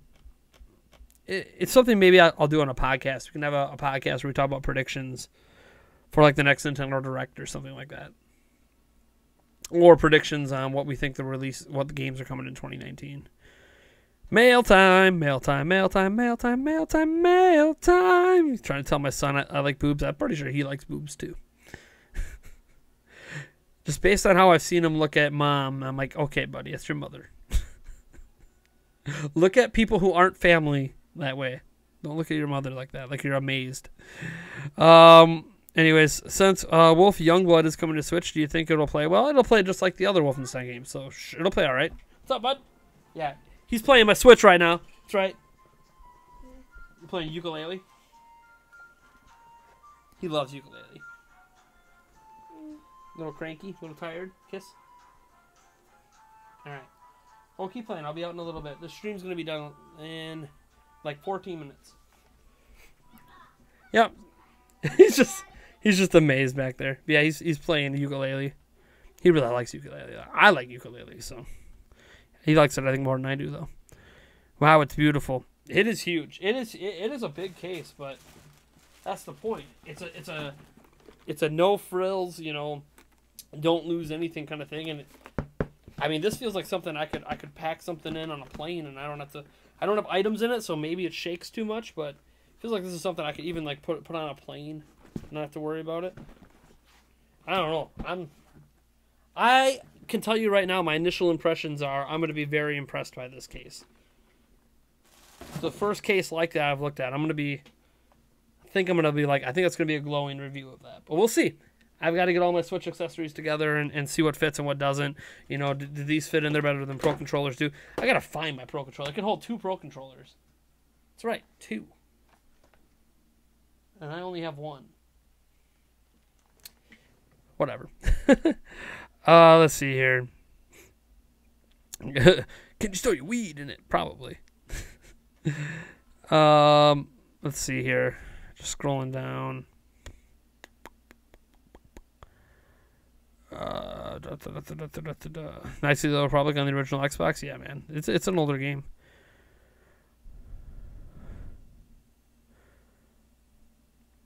It's something maybe I'll do on a podcast. We can have a podcast where we talk about predictions for like the next Nintendo Direct or something like that. Or predictions on what we think what the games are coming in 2019. Mail time, mail time, mail time, mail time, mail time, mail time. He's trying to tell my son I like boobs. I'm pretty sure he likes boobs too. Just based on how I've seen him look at mom, I'm like, okay, buddy, that's your mother. Look at people who aren't family that way. Don't look at your mother like that, like you're amazed. Anyways, since Wolf Youngblood is coming to Switch, do you think it'll play well? It'll play just like the other Wolfenstein games, so it'll play all right. What's up, bud? Yeah, he's playing my Switch right now. That's right. You're playing ukulele? He loves ukulele. A little cranky, a little tired. Kiss. All right. Well, keep playing. I'll be out in a little bit. The stream's going to be done in like 14 minutes. Yep. He's just amazed back there. Yeah, he's playing the ukulele. He really likes ukulele. I like ukulele, so he likes it I think more than I do though. Wow, it's beautiful. It is huge. It is a big case, but that's the point. It's a no frills, you know, don't lose anything kind of thing. And I mean, this feels like something I could pack something in on a plane, and I don't have items in it, so maybe it shakes too much, but it feels like this is something I could even like put on a plane and not have to worry about it. I don't know. I can tell you right now, my initial impressions are I'm going to be very impressed by this case. The first case like that I've looked at, I think it's going to be a glowing review of that. But we'll see. I've got to get all my Switch accessories together and see what fits and what doesn't. You know, do these fit in there better than Pro Controllers do? I got to find my Pro Controller. I can hold 2 Pro Controllers. That's right, 2. And I only have 1. Whatever. Let's see here. Can you store your weed in it? Probably. Let's see here. Just scrolling down. Nicely though, probably on the original Xbox. Yeah, man, it's an older game.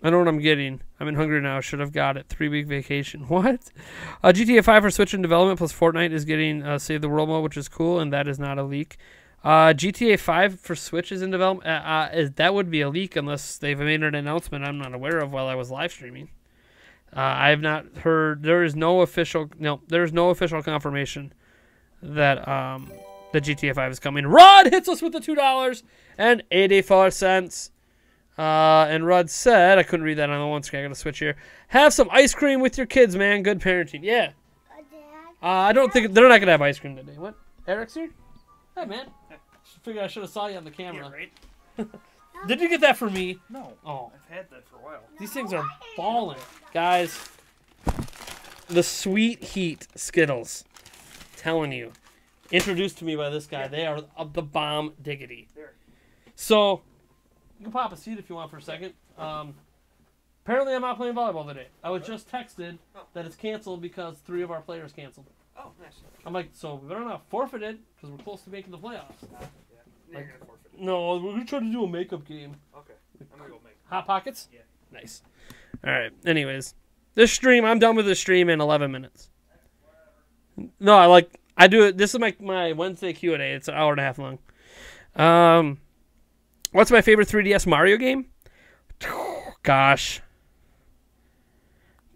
I know what I'm getting. I'm in Hungary now. Should have got it. 3-week vacation. What? GTA 5 for Switch in development plus Fortnite is getting Save the World mode, which is cool, and that is not a leak. GTA 5 for Switch is in development. That would be a leak unless they've made an announcement I'm not aware of while I was live streaming. I have not heard. There is no official confirmation that the GTA 5 is coming. Rod hits us with the $2.84. And Rod said, I couldn't read that on the one screen. I got to switch here. Have some ice cream with your kids, man. Good parenting. Yeah. I don't think they're not gonna have ice cream today. What? Eric's here? Hey, man. Figured I should have saw you on the camera. Yeah, right? Did you get that for me? No. Oh. I've had that for a while. These things are balling. Guys, the Sweet Heat Skittles. Telling you. Introduced to me by this guy. Yeah. They are the bomb diggity. There. So, you can pop a seat if you want for a second. Apparently I'm not playing volleyball today. I was just texted that it's canceled because 3 of our players canceled. Oh, nice. I'm like, so we better not forfeit it because we're close to making the playoffs. Yeah. You're gonna forfeit it. No, we're going to try to do a makeup game. Okay. I'm gonna go make it. Hot Pockets? Yeah. Nice. Alright, anyways. This stream, I'm done with this stream in 11 minutes. No, I do it. This is my Wednesday Q&A. It's an hour and a half long. What's my favorite 3DS Mario game? Gosh.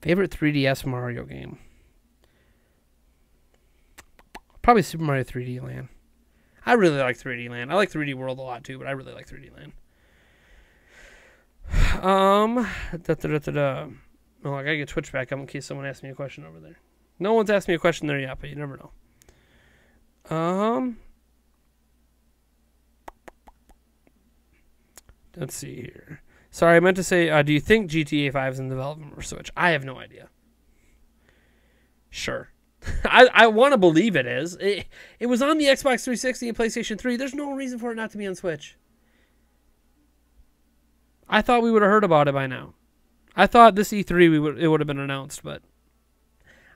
Favorite 3DS Mario game? Probably Super Mario 3D Land. I really like 3D Land. I like 3D World a lot too, but I really like 3D Land. Oh, I gotta get Twitch back up in case someone asks me a question over there. No one's asked me a question there yet, but you never know. Let's see here. Sorry, I meant to say, do you think GTA 5 is in development for Switch? I have no idea. Sure. I want to believe it is. It was on the Xbox 360 and PlayStation 3. There's no reason for it not to be on Switch. I thought we would have heard about it by now. I thought this E3 it would have been announced, but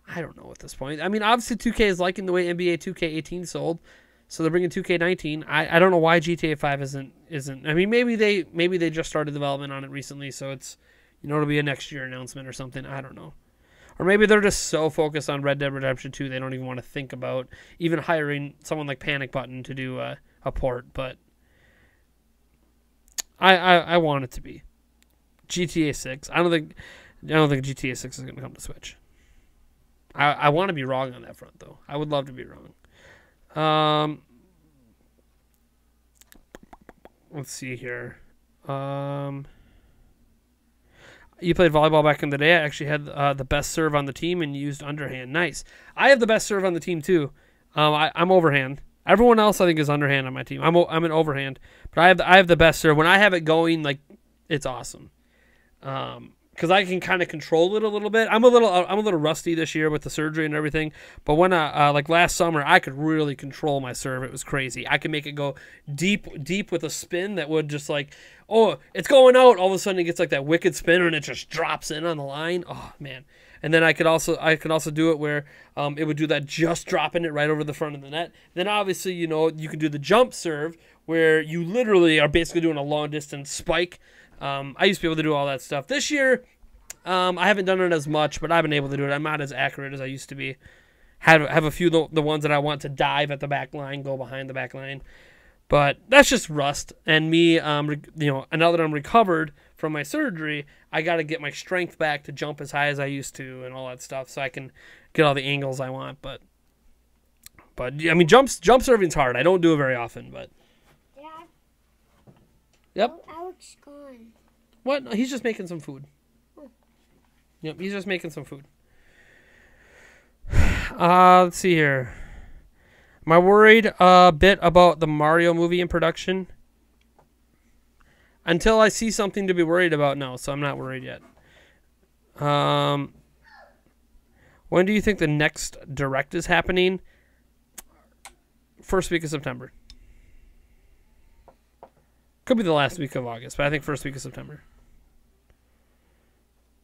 I don't know at this point. I mean, obviously 2K is liking the way NBA 2K18 sold, so they're bringing 2K19. I don't know why GTA 5 isn't. I mean, maybe they just started development on it recently, so it's it'll be a next year announcement or something. I don't know. Or maybe they're just so focused on Red Dead Redemption 2 they don't even want to think about even hiring someone like Panic Button to do a port. But I want it to be GTA 6. I don't think GTA 6 is going to come to Switch. I want to be wrong on that front though. I would love to be wrong. Let's see here. You played volleyball back in the day. I actually had the best serve on the team and used underhand. Nice. I have the best serve on the team too. I'm overhand. Everyone else I think is underhand on my team. I'm an overhand, but I have the best serve. When I have it going, like it's awesome. Because I can kind of control it a little bit. I'm a little rusty this year with the surgery and everything. But when like last summer, I could really control my serve. It was crazy. I could make it go deep with a spin that would just like, oh, it's going out. All of a sudden, it gets like that wicked spin and it just drops in on the line. Oh man! And then I could also do it where it would do that just dropping it right over the front of the net. Then obviously you can do the jump serve where you literally are basically doing a long distance spike. I used to be able to do all that stuff. This year, I haven't done it as much, but I've been able to do it. I'm not as accurate as I used to be. Have a few the ones that I want to dive at the back line, go behind the back line. But that's just rust. And me, now that I'm recovered from my surgery, I got to get my strength back to jump as high as I used to and all that stuff so I can get all the angles I want. But I mean, jump serving's hard. I don't do it very often, but. Dad. Yep. Alex gone. What? No, he's just making some food. Yep, he's just making some food. Let's see here. Am I worried a bit about the Mario movie in production? Until I see something to be worried about, no. So I'm not worried yet. When do you think the next Direct is happening? First week of September. Could be the last week of August, but I think first week of September.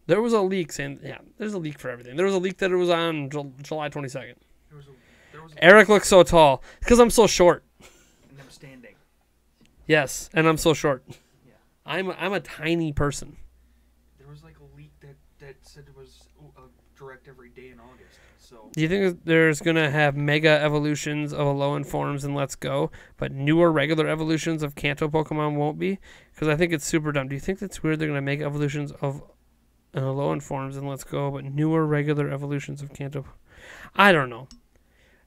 There was a leak saying, there's a leak for everything. There was a leak that it was on July 22nd. Eric looks so tall. Because I'm so short. And I'm standing. Yes, and I'm so short. Yeah. I'm a tiny person. There was like a leak that said it was a Direct every day in August. So. Do you think there's going to have mega evolutions of Alolan forms in Let's Go, but newer regular evolutions of Kanto Pokemon won't be? Because I think it's super dumb. Do you think that's weird they're going to make evolutions of Alolan forms in Let's Go, but newer regular evolutions of Kanto? I don't know.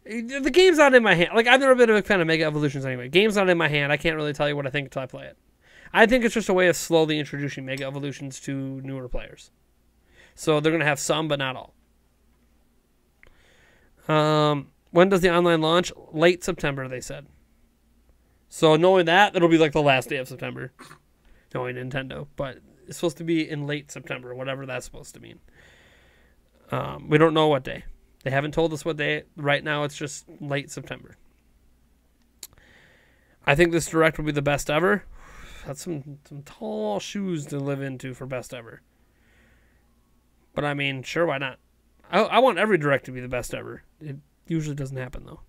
The game's not in my hand. Like, I've never been a big fan of mega evolutions anyway. Game's not in my hand. I can't really tell you what I think until I play it. I think it's just a way of slowly introducing mega evolutions to newer players. So they're going to have some, but not all. When does the online launch? Late September, they said. So knowing that, it'll be like the last day of September. Knowing Nintendo. But it's supposed to be in late September, whatever that's supposed to mean. We don't know what day. They haven't told us what day. Right now, it's just late September. I think this Direct will be the best ever. That's some tall shoes to live into for best ever. But I mean, sure, why not? I want every Direct to be the best ever. It usually doesn't happen, though.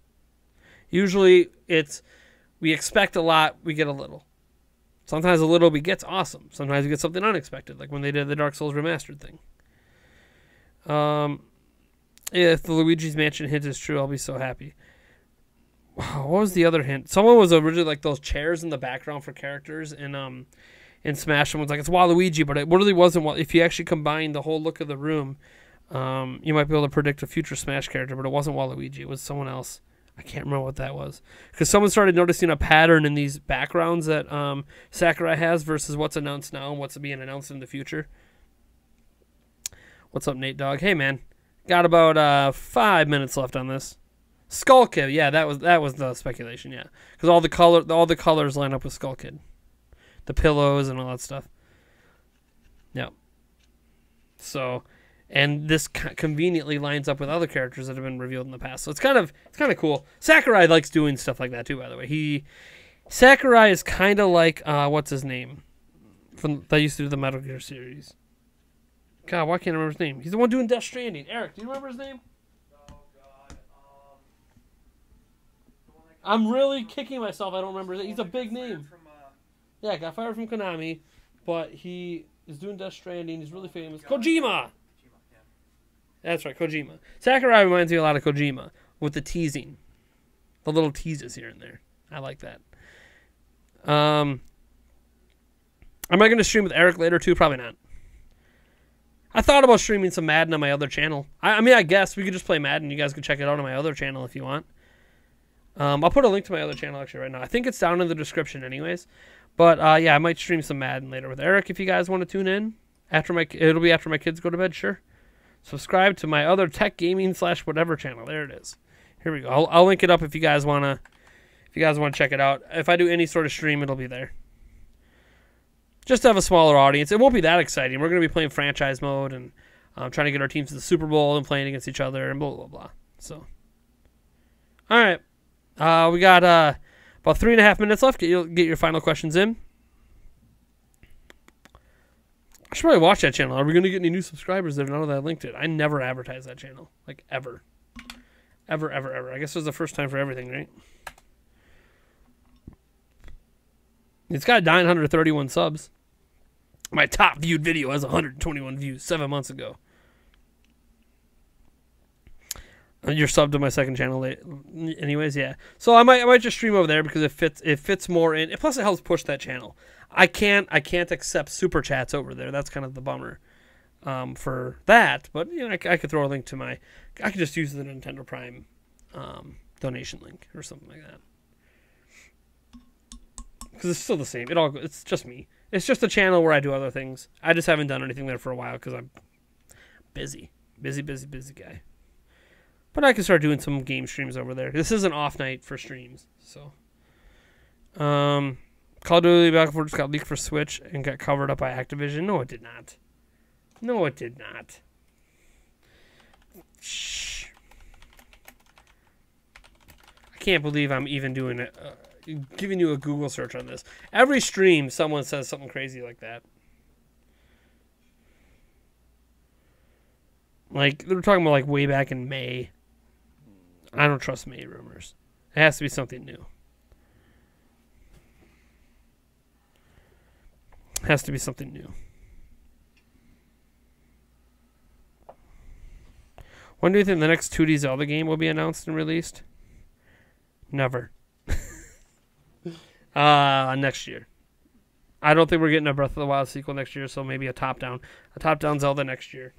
Usually, we expect a lot, we get a little. Sometimes a little begets awesome. Sometimes we get something unexpected, like when they did the Dark Souls Remastered thing. If the Luigi's Mansion hint is true, I'll be so happy. What was the other hint? Someone was originally like those chairs in the background for characters in Smash. Someone's like, it's Waluigi, but it really wasn't. If you actually combine the whole look of the room, You might be able to predict a future Smash character, but it wasn't Waluigi. It was someone else. I can't remember what that was. Because someone started noticing a pattern in these backgrounds that Sakurai has versus what's announced now and what's being announced in the future. What's up, Nate Dogg? Hey, man. Got about 5 minutes left on this. Skull Kid. Yeah, that was the speculation, yeah. Because all the colors line up with Skull Kid. The pillows and all that stuff. Yep. So... And this conveniently lines up with other characters that have been revealed in the past. So it's kind of cool. Sakurai likes doing stuff like that too, by the way. Sakurai is kind of like what's his name? That used to do the Metal Gear series. God, why can't I remember his name? He's the one doing Death Stranding. Eric, do you remember his name? Oh God. I'm really kicking myself. I don't remember his name. He's a big name. Yeah, got fired from Konami, but he is doing Death Stranding. He's really famous. Kojima! That's right, Kojima. Sakurai reminds me a lot of Kojima with the teasing. The little teases here and there. I like that. Am I going to stream with Eric later too? Probably not. I thought about streaming some Madden on my other channel. I mean, I guess we could just play Madden. You guys can check it out on my other channel if you want. I'll put a link to my other channel actually right now. I think it's down in the description anyways. But yeah, I might stream some Madden later with Eric if you guys want to tune in. It'll be after my kids go to bed, sure. Subscribe to my other tech gaming / whatever channel. There it is. Here we go. I'll link it up if you guys wanna check it out. If I do any sort of stream, it'll be there. Just to have a smaller audience. It won't be that exciting. We're gonna be playing franchise mode and trying to get our teams to the Super Bowl and playing against each other and blah blah blah. So, all right, we got about 3.5 minutes left. Get your final questions in. I should probably watch that channel. Are we going to get any new subscribers there now that I linked it? I never advertise that channel. Like, ever. Ever, ever, ever. I guess it was the first time for everything, right? It's got 931 subs. My top viewed video has 121 views 7 months ago. You're subbed to my second channel, anyways. Yeah. So I might just stream over there because it fits more in. Plus, it helps push that channel. I can't accept super chats over there. That's kind of the bummer for that. But you know, I could throw a link to I could just use the Nintendo Prime donation link or something like that. Because it's still the same. It's just me. It's just a channel where I do other things. I just haven't done anything there for a while because I'm busy guy. But I can start doing some game streams over there. This is an off night for streams, so. Call of Duty Battlefield just got leaked for Switch and got covered up by Activision. No, it did not. No, it did not. Shh. I can't believe I'm even doing it. Giving you a Google search on this. Every stream, someone says something crazy like that. Like, they're talking about, like, way back in May. I don't trust May rumors. It has to be something new. Has to be something new. When do you think the next 2D Zelda game will be announced and released? Never. Next year. I don't think we're getting a Breath of the Wild sequel next year, so maybe a top-down Zelda next year.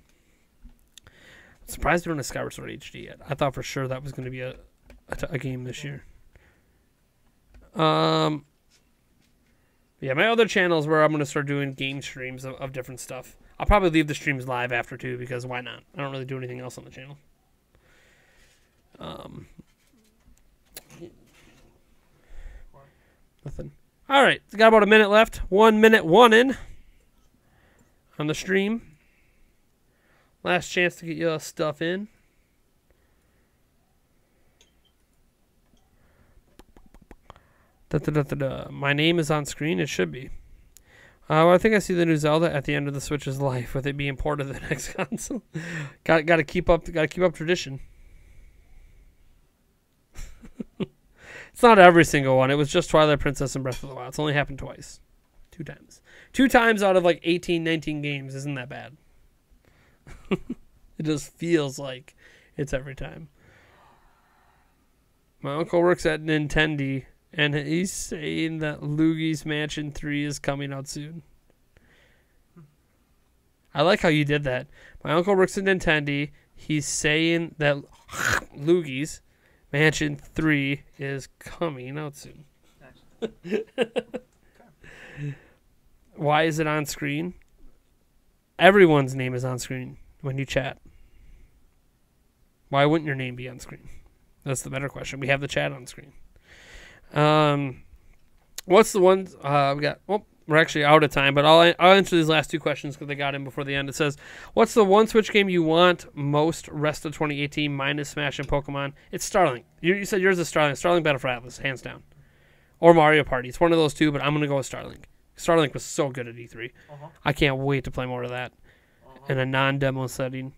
I'm surprised they're doing a Skyward Sword HD yet. I thought for sure that was going to be a game this year. Yeah, my other channel is where I'm going to start doing game streams of different stuff. I'll probably leave the streams live after too, because why not? I don't really do anything else on the channel. Nothing. All right, got about a minute left. 1 minute, one in on the stream. Last chance to get your stuff in. My name is on screen. It should be. Well, I think I see the new Zelda at the end of the Switch's life, with it being ported to the next console. Got to keep up. Got to keep up tradition. It's not every single one. It was just Twilight Princess and Breath of the Wild. It's only happened twice. 2 times. 2 times out of like 18, 19 games. Isn't that bad? It just feels like it's every time. My uncle works at Nintendo, and he's saying that Luigi's Mansion 3 is coming out soon. I like how you did that. My uncle works at Nintendo. He's saying that Luigi's Mansion 3 is coming out soon. Nice. Why is it on screen? Everyone's name is on screen when you chat. Why wouldn't your name be on screen? That's the better question. We have the chat on screen. What's the one we got? Well, we're actually out of time, but I'll answer these last two questions because they got in before the end. It says, what's the one Switch game you want most rest of 2018 minus Smash and Pokemon? It's Starlink. You said yours is Starlink. Starlink Battle for Atlas, hands down. Or Mario Party. It's one of those two, but I'm going to go with Starlink. Starlink was so good at E3. I can't wait to play more of that in a non-demo setting.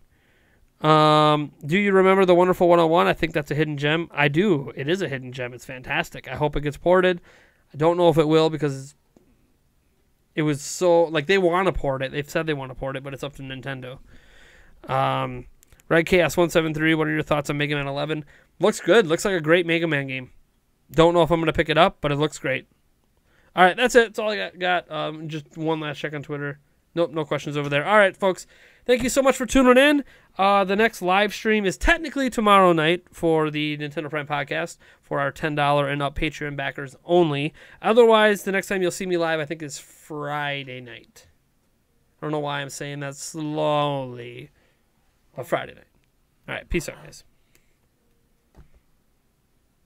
Do you remember The Wonderful 101? I think that's a hidden gem. I do. It is a hidden gem. It's fantastic. I hope it gets ported. I don't know if it will because it was so... Like, they want to port it. They've said they want to port it, but it's up to Nintendo. Red Chaos 173, what are your thoughts on Mega Man 11? Looks good. Looks like a great Mega Man game. Don't know if I'm going to pick it up, but it looks great. All right, that's it. That's all I got. Just one last check on Twitter. Nope, no questions over there. All right, folks. Thank you so much for tuning in. The next live stream is technically tomorrow night for the Nintendo Prime Podcast for our $10 and up Patreon backers only. Otherwise, the next time you'll see me live, I think, is Friday night. I don't know why I'm saying that slowly, but Friday night. All right, peace out, guys.